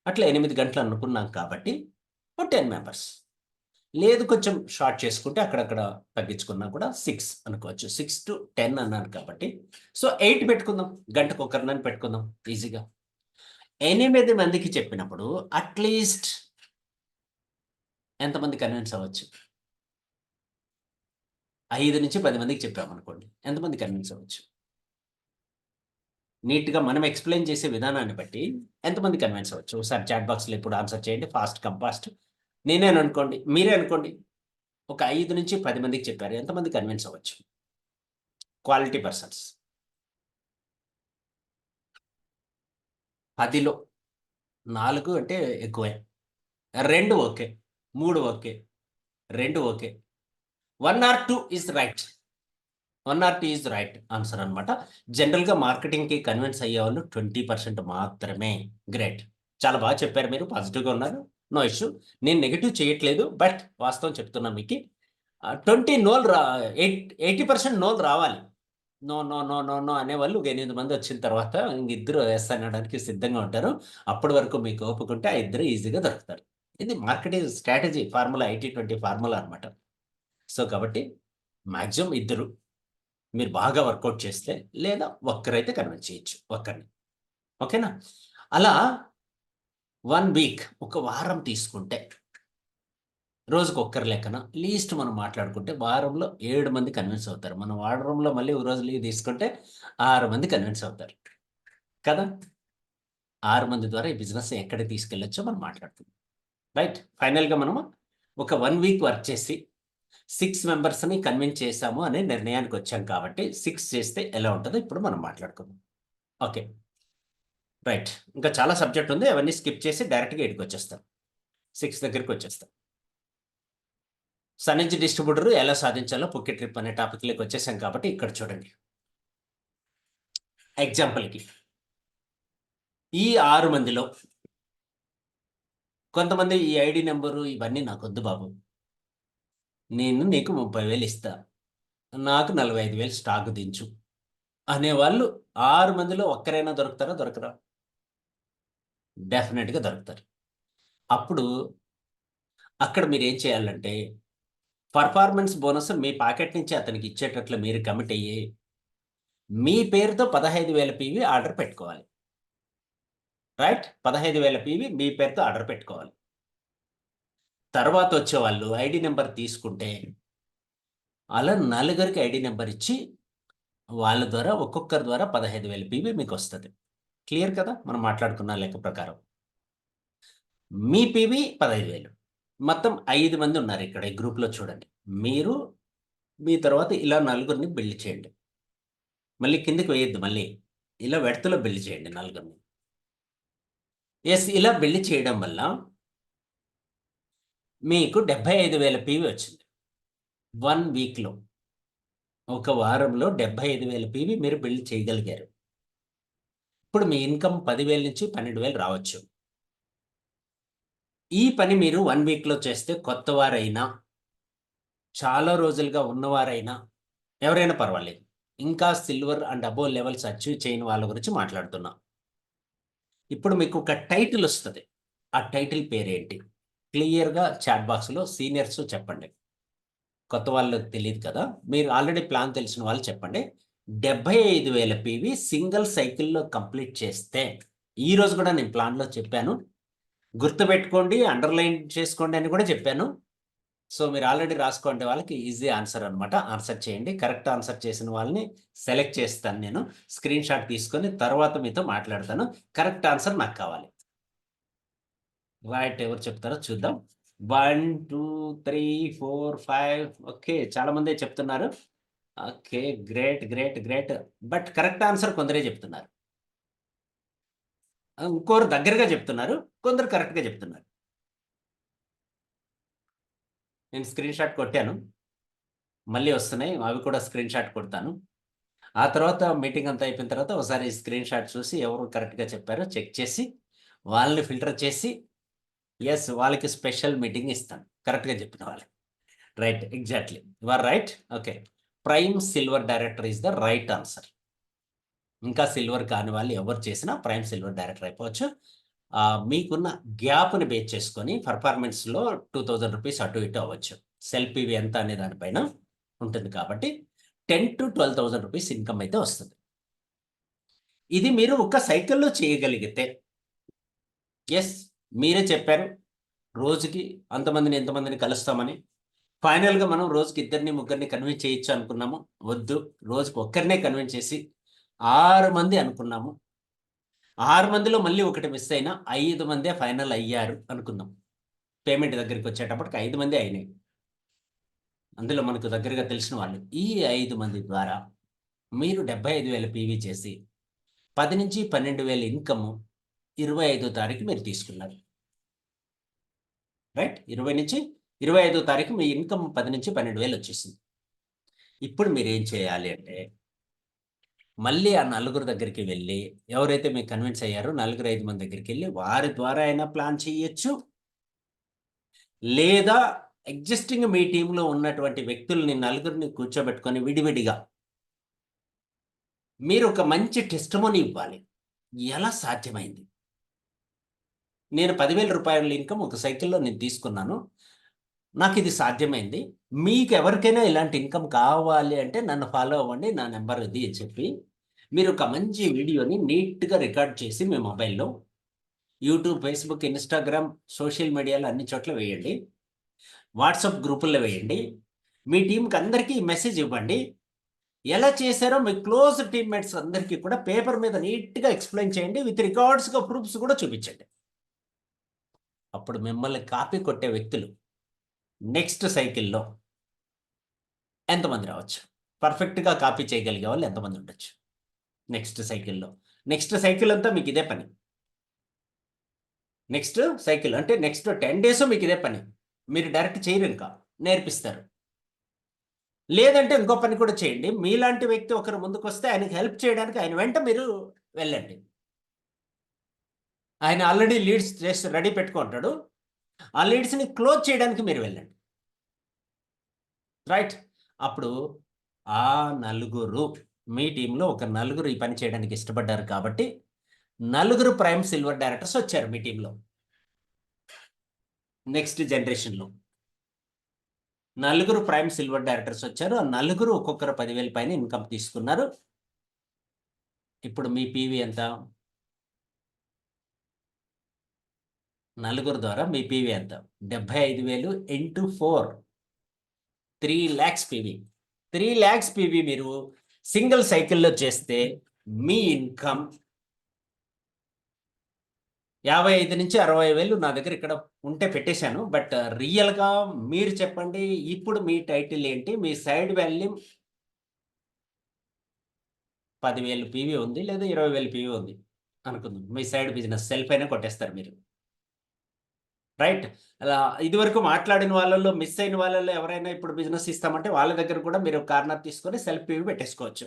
అట్లా 8 గంటలు అనుకున్నాం కాబట్టి ఓ 10 మెంబర్స్. లేదు కొంచెం షార్ట్ చేసుకుంటే అక్కడక్కడ తగ్గించుకున్నా కూడా 6 అనుకోవచ్చు. 6-10 అన్నాను కాబట్టి సో 8 పెట్టుకుందాం. గంటకొకరినని పెట్టుకుందాం ఈజీగా. 8 మందికి చెప్పినప్పుడు అట్‌లీస్ట్ ఎంతమంది కన్విన్స్ అవ్వచ్చు? 5-10 మందికి చెప్పామనుకోండి. ఎంతమంది కన్విన్స్ అవ్వచ్చు? నీట్‌గా మనం ఎక్స్‌ప్లెయిన్ చేసే విధానాన్ని బట్టి ఎంతమంది కన్విన్స్ అవ్వచ్చు? ఒకసారి చాట్ బాక్స్‌లో ఇప్పుడు ఆన్సర్ చేయండి. Fast come fast. నేనేననుకోండి, మీరే అనుకోండి. ఒక 5-10 మందికి చెప్పారు. ఎంతమంది కన్విన్స్ అవ్వచ్చు? Quality persons. 10లో 4 అంటే ఎక్కువే. 2 okay. 3 okay. 2 okay. 1 or 2 is right. 1 or 2 is right answer అన్నమాట. జనరల్‌గా మార్కెటింగ్‌కి కన్విన్స్ అయ్యేవాళ్ళు 20% మాత్రమే. గ్రేట్. చాలా బాగా చెప్పారు మీరు. పాజిటివ్‌గా ఉన్నారు. No issue. నేను నెగెటివ్ చేయట్లేదు. బట్ వాస్తవం చెప్తున్నా మీకి. 20 నోలు రా 80% నోలు రావాలి. No, no, no, no, no అనేవాళ్ళు ఒక 8 మందొచ్చిన తర్వాత ఇంగిద్దరు యెస్ అనడానికి సిద్ధంగా ఉంటారు. అప్పటి వరకు మీకు ఓపికుంటే ఆ ఇద్దరు ఈజీగా దొరుకుతారు. ఇది మార్కెటింగ్ స్ట్రాటజీ ఫార్ములా 80-20 ఫార్ములా అన్నమాట. సో, కాబట్టి మాక్సిమం ఇద్దరు. మీరు బాగా వర్కౌట్ చేస్తే లేదా ఒక్కరైతే కన్విన్స్ చేయొచ్చు ఒక్కరిని. ఓకేనా? అలా 1 వీక్ ఒక వారం తీసుకుంటే రోజుకొక్కరి లెక్కన లీస్ట్ మనం మాట్లాడుకుంటే వారంలో 7 మంది కన్విన్స్ అవుతారు. మనం వారంలో మళ్ళీ ఒక రోజు లీవ్ తీసుకుంటే 6 మంది కన్విన్స్ అవుతారు. కదా! 6 మంది ద్వారా ఈ బిజినెస్ ఎక్కడికి తీసుకెళ్ళొచ్చో మనం మాట్లాడుకుందాం. రైట్. ఫైనల్‌గా మనము ఒక 1 వీక్ వర్క్ చేసి 6 మెంబర్స్‌ని కన్విన్స్ చేసాము అనే నిర్ణయానికొచ్చాం కాబట్టి 6 చేస్తే ఎలా ఉంటదో ఇప్పుడు మనం మాట్లాడుకుందాం. ఓకే. రైట్. ఇంకా చాలా సబ్జెక్ట్ ఉంది. అవన్నీ స్కిప్ చేసి డైరెక్ట్‌గా ఈడికొచ్చేస్తాం. 6 దగ్గరికొచ్చేస్తాం. సన్నెడ్జ్ డిస్ట్రిబ్యూటర్ ఎలా సాధించాలో పొక్కే ట్రిప్ అనే టాపిక్‌లోకి వచ్చేసాం కాబట్టి ఇక్కడ చూడండి. ఎగ్జాంపుల్‌కి ఈ 6 మందిలో కొంతమంది ఈ ఐడీ నంబరు ఇవన్నీ నాకొద్దు బాబు. నేను నీకు 30,000 ఇస్తా. నాకు 45,000 స్టాక్ దించు. అనేవాళ్ళు 6 మందిలో ఒక్కరైనా దొరుకుతారా? దొరకరా? డెఫినిట్‌గా దొరుకుతారు. అప్పుడు అక్కడ మీరేం చేయాలంటే పర్ఫార్మన్స్ బోనస్ మీ పాకెట్ నుంచి అతనికి ఇచ్చేటట్లు మీరు కమిట్ అయ్యి మీ పేరుతో 15,000 పీవీ ఆర్డర్ పెట్టుకోవాలి. రైట్? 15,000 పీవీ మీ పేరుతో ఆర్డర్ పెట్టుకోవాలి. తర్వాతొచ్చేవాళ్ళు ఐడీ నంబర్ తీసుకుంటే, అలా నలుగురికి ఐడీ నంబర్ ఇచ్చి, వాళ్ళ ద్వారా ఒక్కొక్కరి ద్వారా 15,000 పీవీ మీకొస్తది. క్లియర్ కదా! మనం మాట్లాడుకున్న లెక్క ప్రకారం. మీ పీవీ 15,000 మొత్తం 5 మందున్నారిక్కడ ఈ గ్రూప్‌లో చూడండి. మీరు, మీ తర్వాత ఇలా నలుగురిని బిల్డ్ చేయండి. మళ్ళీ కిందకి వేయొద్దు మళ్ళీ. ఇలా విడతలో బిల్డ్ చేయండి నలుగురిని. యెస్. ఇలా బిల్డ్ చేయడం వల్ల మీకు 75,000 పీవీ వచ్చింది. 1 వీక్‌లో. ఒక వారంలో 75,000 పీవీ మీరు బిల్డ్ చేయగలిగారు. ఇప్పుడు మీ ఇన్‌కమ్ 10,000 నుంచి 12,000 రావచ్చు. ఈ పని మీరు 1 వీక్‌లో చేస్తే కొత్తవారైనా, చాలా రోజులుగా ఉన్నవారైనా, ఎవరైనా పర్వాలేదు. ఇంకా silver and above levels achieve చేయని వాళ్ళ గురించి మాట్లాడుతున్నా. ఇప్పుడు మీకు ఒక టైటిల్ ఒస్తది. ఆ టైటిల్ పేరేంటి? క్లియర్‌గా చాట్ బాక్స్‌లో సీనియర్స్ చెప్పండి. కొత్త వాళ్ళకి తెలీదు కదా! మీరు ఆల్రెడీ ప్లాన్ తెలిసిన వాళ్ళు చెప్పండి. 75,000 పీవీ సింగిల్ సైకిల్‌లో కంప్లీట్ చేస్తే, ఈరోజు గూడా నేను ప్లాన్‌లో చెప్పాను. గుర్తుపెట్టుకోండి, అండర్‌లైన్ చేసుకోండి అని గూడా చెప్పాను. సో, మీరు ఆల్రెడీ రాసుకోండి వాళ్ళకి ఈజీ ఆన్సర్ అనమాట. ఆన్సర్ చేయండి. కరెక్ట్ ఆన్సర్ చేసిన వాళ్ళని సెలెక్ట్ చేస్తాను నేను. స్క్రీన్‌షాట్ తీసుకొని తర్వాత మీతో మాట్లాడతాను. కరెక్ట్ ఆన్సర్ నాకు కావాలి. రైట్. ఎవరు చెప్తారో చూద్దాం. 1, 2, 3, 4, 5 ఓకే. చాలా మందే చెప్తున్నారు. Okay. Great. Great. Great. But correct answer కొందరే చెప్తున్నారు. ఇంకోరు దగ్గరగా చెప్తున్నారు. కొందరు కరెక్ట్‌గా చెప్తున్నారు. నేను స్క్రీన్‌షాట్ కొట్టాను. మళ్ళీ వస్తున్నాయి. అవి కూడా స్క్రీన్‌షాట్ కొడతాను. ఆ తర్వాత మీటింగ్ అంతా అయిపోయిన తర్వాత ఒకసారి స్క్రీన్‌షాట్ చూసి ఎవరు కరెక్ట్‌గా చెప్పారో చెక్ చేసి, వాళ్ళని ఫిల్టర్ చేసి, యెస్, వాళ్ళకి స్పెషల్ మీటింగ్ ఇస్తాను. కరెక్ట్‌గా చెప్పిన వాళ్ళకి. Right. Exactly. You are right. Okay. Prime silver director is the right answer. ఇంకా సిల్వర్ కాని వాళ్ళు ఎవరు చేసినా ప్రైమ్ సిల్వర్ డైరెక్టర్ అయిపోవచ్చు. మీకున్న గ్యాప్‌ని బేస్ చేసుకొని పెర్ఫార్మన్స్‌లో రూ. 2,000 అటు ఇటు అవ్వచ్చు. సెల్ పీవీ ఎంత అనే దాని పైన ఉంటుంది కాబట్టి 10,000-12,000 రూపీస్ ఇన్‌కమ్ అయితే వస్తది. ఇది మీరు ఒక సైకిల్‌లో చేయగలిగితే, యెస్, మీరే చెప్పారు. రోజుకి అంతమందిని, ఇంతమందిని కలుస్తామని. ఫైనల్‌గా మనం రోజుకి ఇద్దరిని, ముగ్గురిని కన్విన్స్ చేయొచ్చు అనుకున్నాము. వద్దు. రోజుకి ఒక్కరినే కన్విన్స్ చేసి 6 మంది అనుకున్నాము. 6 మందిలో మళ్ళీ ఒకటి మిస్ అయినా 5 మందే ఫైనల్ అయ్యారు అనుకుందాం. పేమెంట్ దగ్గరికొచ్చేటప్పటికి 5 మందే అయినాయి. అందులో మనకు దగ్గరగా తెలిసిన వాళ్ళు. ఈ 5 మంది ద్వారా మీరు 75,000 పీవీ చేసి 10,000-12,000 ఇన్‌కమ్ 25థ్ తారీఖు మీరు తీసుకున్నారు. రైట్. 20-25థ్ తారీఖు మీ ఇన్‌కమ్ 10,000-12,000 వచ్చేసింది. ఇప్పుడు మీరేం చేయాలి అంటే, మళ్ళీ ఆ నలుగురు దగ్గరికి వెళ్లి, ఎవరైతే మీకు కన్విన్స్ అయ్యారో నలుగురు, 5 మంది దగ్గరికెళ్లి వారి ద్వారా అయినా ప్లాన్ చేయొచ్చు. లేదా ఎగ్జిస్టింగ్ మీ టీమ్‌లో ఉన్నటువంటి వ్యక్తుల్ని నలుగురిని కూర్చోబెట్టుకొని విడివిడిగా మీరొక మంచి టెస్టిమోనీ ఇవ్వాలి. ఎలా సాధ్యమైంది? నేను రూ. 10,000 ఇన్‌కమ్ ఒక సైకిల్‌లో నేను తీసుకున్నాను. నాకిది సాధ్యమైంది. మీకెవరికైనా ఇలాంటి ఇన్‌కమ్ కావాలి అంటే నన్ను ఫాలో అవ్వండి. నా నంబర్ ఇది అని చెప్పి, మీరొక మంచి వీడియోని నీట్‌గా రికార్డ్ చేసి మీ మొబైల్‌లో యూట్యూబ్, ఫేస్‌బుక్, ఇన్‌స్టాగ్రామ్, సోషల్ మీడియాలో అన్ని చోట్ల వేయండి. వాట్సాప్ గ్రూపుల్లో వేయండి. మీ టీమ్‌కి అందరికీ ఈ మెసేజ్ ఇవ్వండి. ఎలా చేశారో మీ క్లోజ్ టీమ్‌మేట్స్ అందరికీ కూడా పేపర్ మీద నీట్‌గా ఎక్స్‌ప్లెయిన్ చేయండి. విత్ రికార్డ్స్‌గా ప్రూఫ్స్ కూడా చూపించండి. అప్పుడు మిమ్మల్ని కాపీ కొట్టే వ్యక్తులు నెక్స్ట్ సైకిల్‌లో ఎంతమంది రావచ్చు? పర్ఫెక్ట్‌గా కాపీ చేయగలిగే వాళ్ళు ఎంతమంది ఉండొచ్చు? నెక్స్ట్ సైకిల్‌లో. నెక్స్ట్ సైకిల్ అంతా మీకు ఇదే పని. నెక్స్ట్ సైకిల్ అంటే నెక్స్ట్ 10 డేస్ మీకు ఇదే పని. మీరు డైరెక్ట్ చేయరింకా. నేర్పిస్తారు. లేదంటే ఇంకో పని కూడా చేయండి. మీలాంటి వ్యక్తి ఒకరు ముందుకొస్తే ఆయనకి హెల్ప్ చేయడానికి ఆయన వెంట మీరు వెళ్ళండి. ఆయన ఆల్రెడీ లీడ్స్ చేసి రెడీ పెట్టుకుంటాడు. ఆ లీడ్స్‌ని క్లోజ్ చేయడానికి మీరు వెళ్ళండి. రైట్. అప్పుడు ఆ నలుగురు మీ టీమ్‌లో ఒక నలుగురు ఈ పని చేయడానికి ఇష్టపడ్డారు కాబట్టి, నలుగురు ప్రైమ్ సిల్వర్ డైరెక్టర్స్ వచ్చారు మీ టీమ్‌లో. నెక్స్ట్ జనరేషన్‌లో. నలుగురు ప్రైమ్ సిల్వర్ డైరెక్టర్స్ వచ్చారు. ఆ నలుగురు ఒక్కొక్కరు 10,000 పైన ఇన్‌కమ్ తీసుకున్నారు. ఇప్పుడు మీ పీవీ ఎంత? నలుగురు ద్వారా మీ పీవీ ఎంత? 75,000 ఇంటూ 4 3,00,000 పీవీ. 3,00,000 పీవీ మీరు సింగిల్ సైకిల్‌లో చేస్తే మీ ఇన్‌కమ్ 55,000-60,000 నా దగ్గర ఇక్కడ ఉంటే పెట్టేశాను. బట్ రియల్‌గా మీరు చెప్పండి. ఇప్పుడు మీ టైటిల్ ఏంటి? మీ సైడ్ వాల్యూమ్ 10,000 పీవీ ఉంది. లేదా 20,000 పీవీ ఉంది అనుకుందాం. మీ సైడ్ బిజినెస్ సెల్ఫ్ అయినా కొట్టేస్తారు మీరు. రైట్. అలా ఇదివరకు మాట్లాడిన వాళ్ళలో మిస్ అయిన వాళ్ళలో ఎవరైనా ఇప్పుడు బిజినెస్ ఇస్తామంటే వాళ్ళ దగ్గర కూడా మీరు కార్నర్ తీసుకొని సెల్ఫ్ పీవీ పెట్టేసుకోవచ్చు.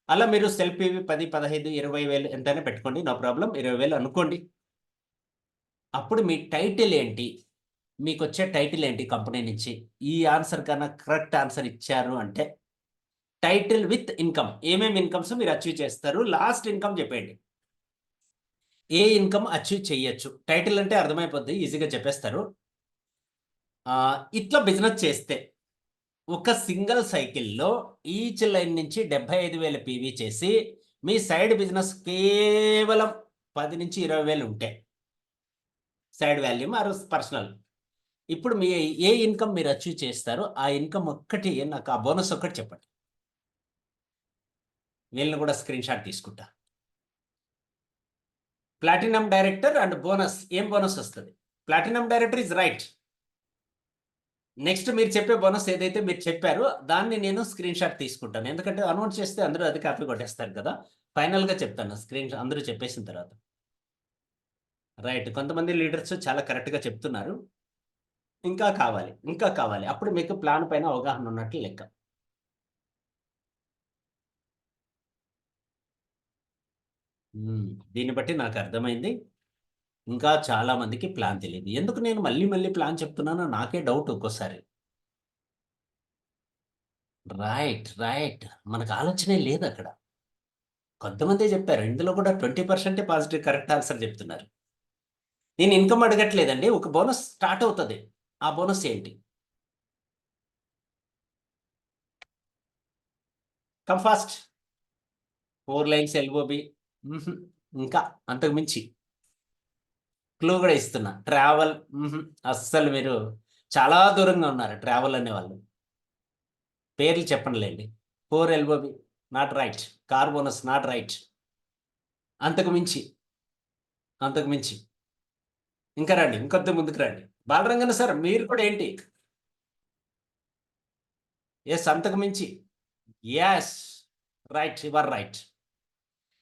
అలా మీరు సెల్ఫ్ పీవీ 10, 15, 20,000 ఎంతైనా పెట్టుకోండి. No problem. 20,000 అనుకోండి. అప్పుడు మీ టైటిల్ ఏంటి? మీకొచ్చే టైటిల్ ఏంటి కంపెనీ నుంచి? ఈ ఆన్సర్ కన్నా కరెక్ట్ ఆన్సర్ ఇచ్చారు అంటే టైటిల్ విత్ ఇన్‌కమ్. ఏమేమి ఇన్‌కమ్స్ మీరు అచీవ్ చేస్తారు? లాస్ట్ ఇన్‌కమ్ చెప్పేయండి. ఏ ఇన్‌కమ్ అచీవ్ చేయొచ్చు? టైటిల్ అంటే అర్థమైపోద్ది. ఈజీగా చెప్పేస్తారు. ఇట్లా బిజినెస్ చేస్తే ఒక సింగిల్ సైకిల్‌లో ఈచ్ లైన్ నుంచి 75,000 పీవీ చేసి మీ సైడ్ బిజినెస్ కేవలం 10,000-20,000 ఉంటే సైడ్ వాల్యూమ్ ఆర్ పర్సనల్. ఇప్పుడు మీ ఏ ఇన్‌కమ్ మీరు అచీవ్ చేస్తారో ఆ ఇన్‌కమ్ ఒక్కటి నాకు ఆ బోనస్ ఒక్కటి చెప్పండి. వీళ్ళని కూడా స్క్రీన్‌షాట్ తీసుకుంటా. Platinum director and bonus. ఏం బోనస్ వస్తది? Platinum director is right. Next మీరు చెప్పే బోనస్ ఏదైతే మీరు చెప్పారో దాన్ని నేను స్క్రీన్‌షాట్ తీసుకుంటాను. ఎందుకంటే అనౌన్స్ చేస్తే అందరూ అది కాపీ కొట్టేస్తారు కదా! ఫైనల్‌గా చెప్తాను అందరూ చెప్పేసిన తర్వాత. రైట్. కొంతమంది లీడర్స్ చాలా కరెక్ట్‌గా చెప్తున్నారు. ఇంకా కావాలి, ఇంకా కావాలి. అప్పుడు మీకు ప్లాన్ పైన అవగాహన ఉన్నట్లు లెక్క. దీన్ని బట్టి నాకు అర్థమైంది. ఇంకా చాలా మందికి ప్లాన్ తెలీదు. ఎందుకు నేను మళ్ళీ మళ్ళీ ప్లాన్ చెప్తున్నానో నాకే డౌట్ ఒక్కోసారి. రైట్. రైట్. మనకు ఆలోచనే లేదక్కడ. కొంతమందే చెప్పారు. ఇందులో కూడా 20% పాజిటివ్ కరెక్ట్ ఆన్సర్ చెప్తున్నారు. నేను ఇన్‌కమ్ అడగట్లేదండి. ఒక బోనస్ స్టార్ట్ అవుతది. ఆ బోనస్ ఏంటి? Come fast. 4 lines LOB. హుహు. ఇంకా అంతకు మించి క్లూ గూడా ఇస్తున్నా. ట్రావెల్. అస్సలు మీరు చాలా దూరంగా ఉన్నారు ట్రావెల్ అనేవాళ్ళు. పేర్లు చెప్పనులెండి. 4 LOB not right. Car bonus not right. అంతకు మించి, అంతకు మించి. ఇంకా రండి. ఇంకొద్ది ముందుకు రండి. బాలరంగన్న సార్ మీరు కూడా ఏంటి? యెస్. అంతకు మించి. Yes. Right. You are right.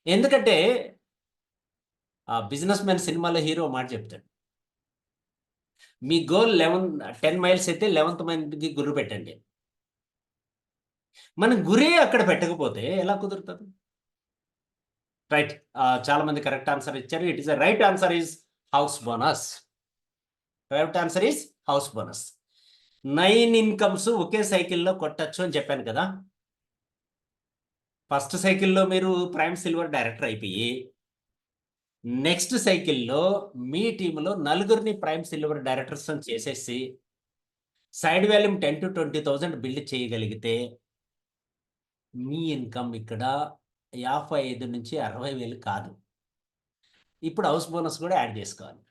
ఎందుకంటే 'బిజినెస్ మ్యాన్' సినిమాలో హీరో ఓ మాట చెప్తాడు. మీ గోల్ 10 మైల్స్ అయితే 11థ్ మైల్‌కి గురి పెట్టండి. మన గురే అక్కడ పెట్టకపోతే ఎలా కుదురుతది? రైట్. చాలా మంది కరెక్ట్ ఆన్సర్ ఇచ్చారు. It is a right answer is house bonus. Right answer is house bonus. 9 incomes ఒకే సైకిల్‌లో కొట్టొచ్చు అని చెప్పాను కదా! ఫస్ట్ సైకిల్‌లో మీరు ప్రైమ్ సిల్వర్ డైరెక్టర్ అయిపోయి, నెక్స్ట్ సైకిల్‌లో మీ టీమ్‌లో నలుగురిని ప్రైమ్ సిల్వర్ డైరెక్టర్స్‌ని చేసేసి, సైడ్ వాల్యూమ్ 10,000-20,000 బిల్డ్ చేయగలిగితే, మీ ఇన్‌కమ్ ఇక్కడ 55,000-60,000 కాదు. ఇప్పుడు హౌస్ బోనస్ కూడా యాడ్ చేసుకోవాలి.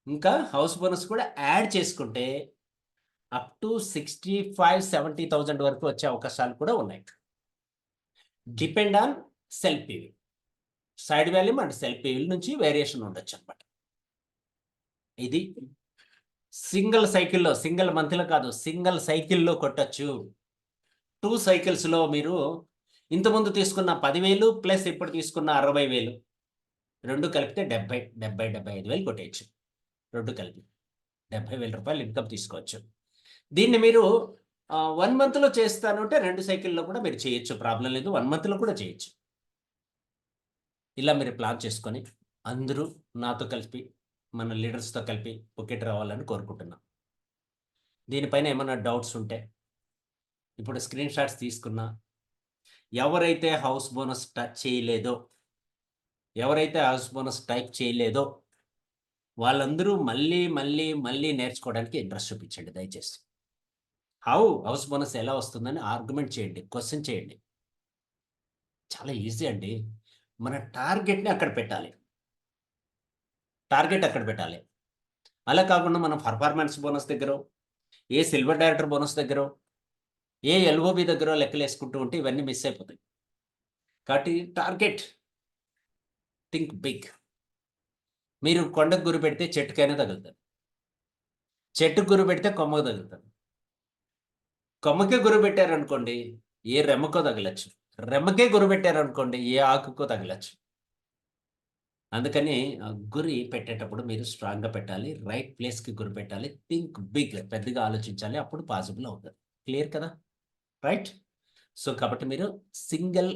ఇంకా హౌస్ బోనస్ కూడా యాడ్ చేసుకుంటే అప్ టు 65,000-70,000 వరకు వచ్చే అవకాశాలు కూడా ఉన్నాయి. Depend on self PV. Side volume and self PV నుంచి వేరియేషన్ ఉండొచ్చనమాట. ఇది సింగిల్ మంత్‌లో కాదు. సింగిల్ సైకిల్‌లో కొట్టొచ్చు. 2 సైకిల్స్‌లో మీరు ఇంతకుముందు తీసుకున్న 10,000 ప్లస్ ఇప్పుడు తీసుకున్న 60,000 2 కలిపితే 75,000 కొట్టేయొచ్చు. 2 కలిపి. రూ. 70,000 ఇన్‌కమ్ తీసుకోవచ్చు. దీన్ని మీరు 1 మంత్‌లో చేస్తాను అంటే 2 సైకిల్‌లో కూడా మీరు చేయొచ్చు. ప్రాబ్లమ్ లేదు. 1 మంత్‌లో కూడా చేయొచ్చు. ఇలా మీరు ప్లాన్ చేసుకొని అందరూ నాతో కలిపి మన లీడర్స్‌తో కలిపి ఒకేటి రావాలని కోరుకుంటున్నా. దీనిపైన ఏమన్నా డౌట్స్ ఉంటే ఇప్పుడు స్క్రీన్ షాట్స్ తీసుకున్నా ఎవరైతే హౌస్ బోనస్ టచ్ చేయలేదో, ఎవరైతే హౌస్ బోనస్ టైప్ చేయలేదో వాళ్ళందరూ మళ్ళీ నేర్చుకోవడానికి ఇంట్రెస్ట్ చూపించండి దయచేసి. హౌస్ బోనస్ ఎలా వస్తుందని ఆర్గ్యుమెంట్ చేయండి. క్వెషన్ చేయండి. చాలా ఈజీ అండి. మన టార్గెట్‌ని అక్కడ పెట్టాలి. టార్గెట్ అక్కడ పెట్టాలి. అలా కాకుండా మనం పెర్ఫార్మన్స్ బోనస్ దగ్గరో, ఏ సిల్వర్ డైరెక్టర్ బోనస్ దగ్గరో, ఏ ఎల్ఓబి దగ్గరో లెక్కలేసుకుంటూ ఉంటే ఇవన్నీ మిస్ అయిపోతాయి. కాబట్టి టార్గెట్ థింక్ బిగ్. మీరు కొండకు గురి పెడితే చెట్టుకైనా తగులుతది. చెట్టుకు గురి పెడితే కొమ్మకు తగులుతది. కొమ్మకే గురి పెట్టారనుకోండి, ఏ రెమ్మకో తగలొచ్చు. రెమ్మకే గురి పెట్టారనుకోండి, ఏ ఆకుకో తగలొచ్చు. అందుకని గురి పెట్టేటప్పుడు మీరు స్ట్రాంగ్‌గా పెట్టాలి. రైట్ ప్లేస్‌కి గురి పెట్టాలి. థింక్ బిగ్ పెద్దగా ఆలోచించాలి. అప్పుడు పాసిబుల్ అవుతది. క్లియర్ కదా! రైట్? సో, కాబట్టి మీరు సింగిల్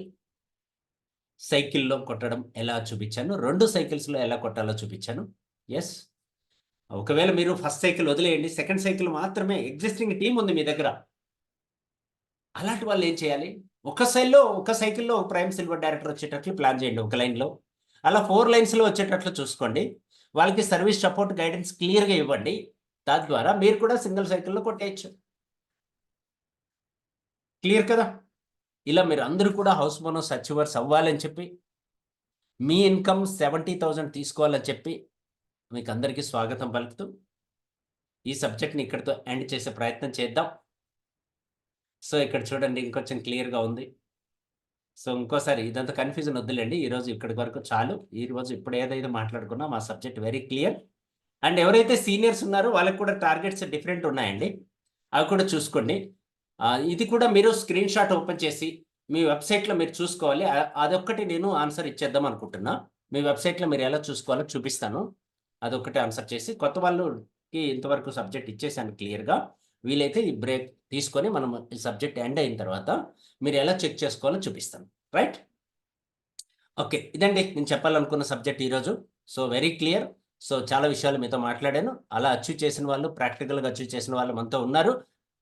సైకిల్‌లో కొట్టడం ఎలా చూపిచ్చాను. 2 సైకిల్స్‌లో ఎలా కొట్టాలో చూపిచ్చాను. యెస్. ఒకవేళ మీరు ఫస్ట్ సైకిల్ వదిలేయండి. సెకండ్ సైకిల్ మాత్రమే ఎగ్జిస్టింగ్ టీమ్ ఉంది మీ దగ్గర. అలాంటి వాళ్ళు ఏం చేయాలి? ఒక సైకిల్‌లో ఒక ప్రైమ్ సిల్వర్ డైరెక్టర్ వచ్చేటట్లు ప్లాన్ చేయండి ఒక లైన్‌లో. అలా 4 లైన్స్‌లో వచ్చేటట్లు చూసుకోండి. వాళ్ళకి సర్వీస్ సపోర్ట్ గైడెన్స్ క్లియర్‌గా ఇవ్వండి. తద్వారా మీరు కూడా సింగిల్ సైకిల్‌లో కొట్టేయొచ్చు. క్లియర్ కదా! ఇలా మీరు అందరూ కూడా హౌస్ బోనస్ అచీవర్స్ అవ్వాలని చెప్పి, మీ ఇన్‌కమ్ 70,000 తీసుకోవాలని చెప్పి మీకందరికీ స్వాగతం పలుకుతూ, ఈ సబ్జెక్ట్‌ని ఇక్కడితో ఎండ్ చేసే ప్రయత్నం చేద్దాం. సో, ఇక్కడ చూడండి ఇంకొంచెం క్లియర్‌గా ఉంది. సో, ఇంకోసారి ఇదంతా కన్‌ఫ్యూజన్ వద్దులెండి. ఈరోజు ఇక్కడి వరకు చాలు. ఈరోజు ఇప్పుడు ఏదైతే మాట్లాడుకున్నామో ఆ సబ్జెక్ట్ వెరీ క్లియర్. అండ్ ఎవరైతే సీనియర్స్ ఉన్నారో వాళ్ళకి కూడా టార్గెట్స్ డిఫరెంట్ ఉన్నాయండి. అవి కూడా చూసుకోండి. ఇది కూడా మీరు స్క్రీన్ షాట్ ఓపెన్ చేసి మీ వెబ్‌సైట్‌లో మీరు చూసుకోవాలి. అదొక్కటి నేను ఆన్సర్ ఇచ్చేద్దాం అనుకుంటున్నా. మీ వెబ్‌సైట్‌లో మీరు ఎలా చూసుకోవాలో చూపిస్తాను. అదొక్కటే ఆన్సర్ చేసి కొత్త వాళ్ళకి ఇంతవరకు సబ్జెక్ట్ ఇచ్చేసాను క్లియర్‌గా. వీలైతే ఈ బ్రేక్ తీసుకొని మనం ఈ సబ్జెక్ట్ ఎండ్ అయిన తర్వాత మీరు ఎలా చెక్ చేసుకోవాలో చూపిస్తాను. రైట్? ఓకే. ఇదండి నేను చెప్పాలనుకున్న సబ్జెక్ట్ ఈరోజు. So, very clear. సో, చాలా విషయాలు మీతో మాట్లాడాను. అలా అచీవ్ చేసిన వాళ్ళు, ప్రాక్టికల్‌గా అచీవ్ చేసిన వాళ్ళు మనతో ఉన్నారు.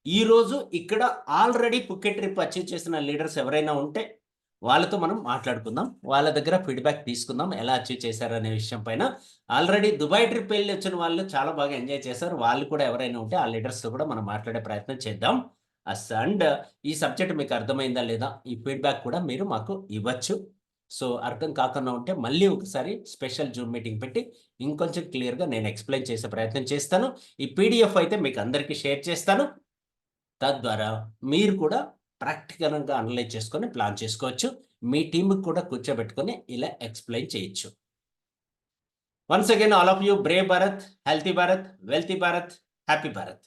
ఈరోజు ఇక్కడ ఆల్రెడీ ఫుకెట్ ట్రిప్ అచీవ్ చేసిన లీడర్స్ ఎవరైనా ఉంటే, వాళ్ళతో మనం మాట్లాడుకుందాం. వాళ్ళ దగ్గర ఫీడ్‌బ్యాక్ తీసుకుందాం. ఎలా అచీవ్ చేశారనే విషయం పైన. ఆల్రెడీ దుబాయ్ ట్రిప్ ఎళ్లి వచ్చిన వాళ్ళు చాలా బాగా ఎంజాయ్ చేశారు. వాళ్ళు కూడా ఎవరైనా ఉంటే ఆ లీడర్స్‌తో కూడా మనం మాట్లాడే ప్రయత్నం చేద్దాం. అండ్ ఈ సబ్జెక్ట్ మీకు అర్థమైందా లేదా? ఈ ఫీడ్‌బ్యాక్ కూడా మీరు మాకు ఇవ్వచ్చు. సో, అర్థం కాకుండా ఉంటే మళ్ళీ ఒకసారి స్పెషల్ జూమ్ మీటింగ్ పెట్టి ఇంకొంచెం క్లియర్‌గా నేను ఎక్స్‌ప్లెయిన్ చేసే ప్రయత్నం చేస్తాను. ఈ పీడీఎఫ్ అయితే మీకు అందరికీ షేర్ చేస్తాను. తద్వారా మీరు కూడా ప్రాక్టికల్‌గా అనలైజ్ చేసుకొని ప్లాన్ చేసుకోవచ్చు. మీ టీమ్‌కి కూడా కూర్చోబెట్టుకొని ఇలా ఎక్స్‌ప్లెయిన్ చేయొచ్చు. Once again all of you Brave Bharat, healthy Bharat, wealthy Bharat, happy Bharat.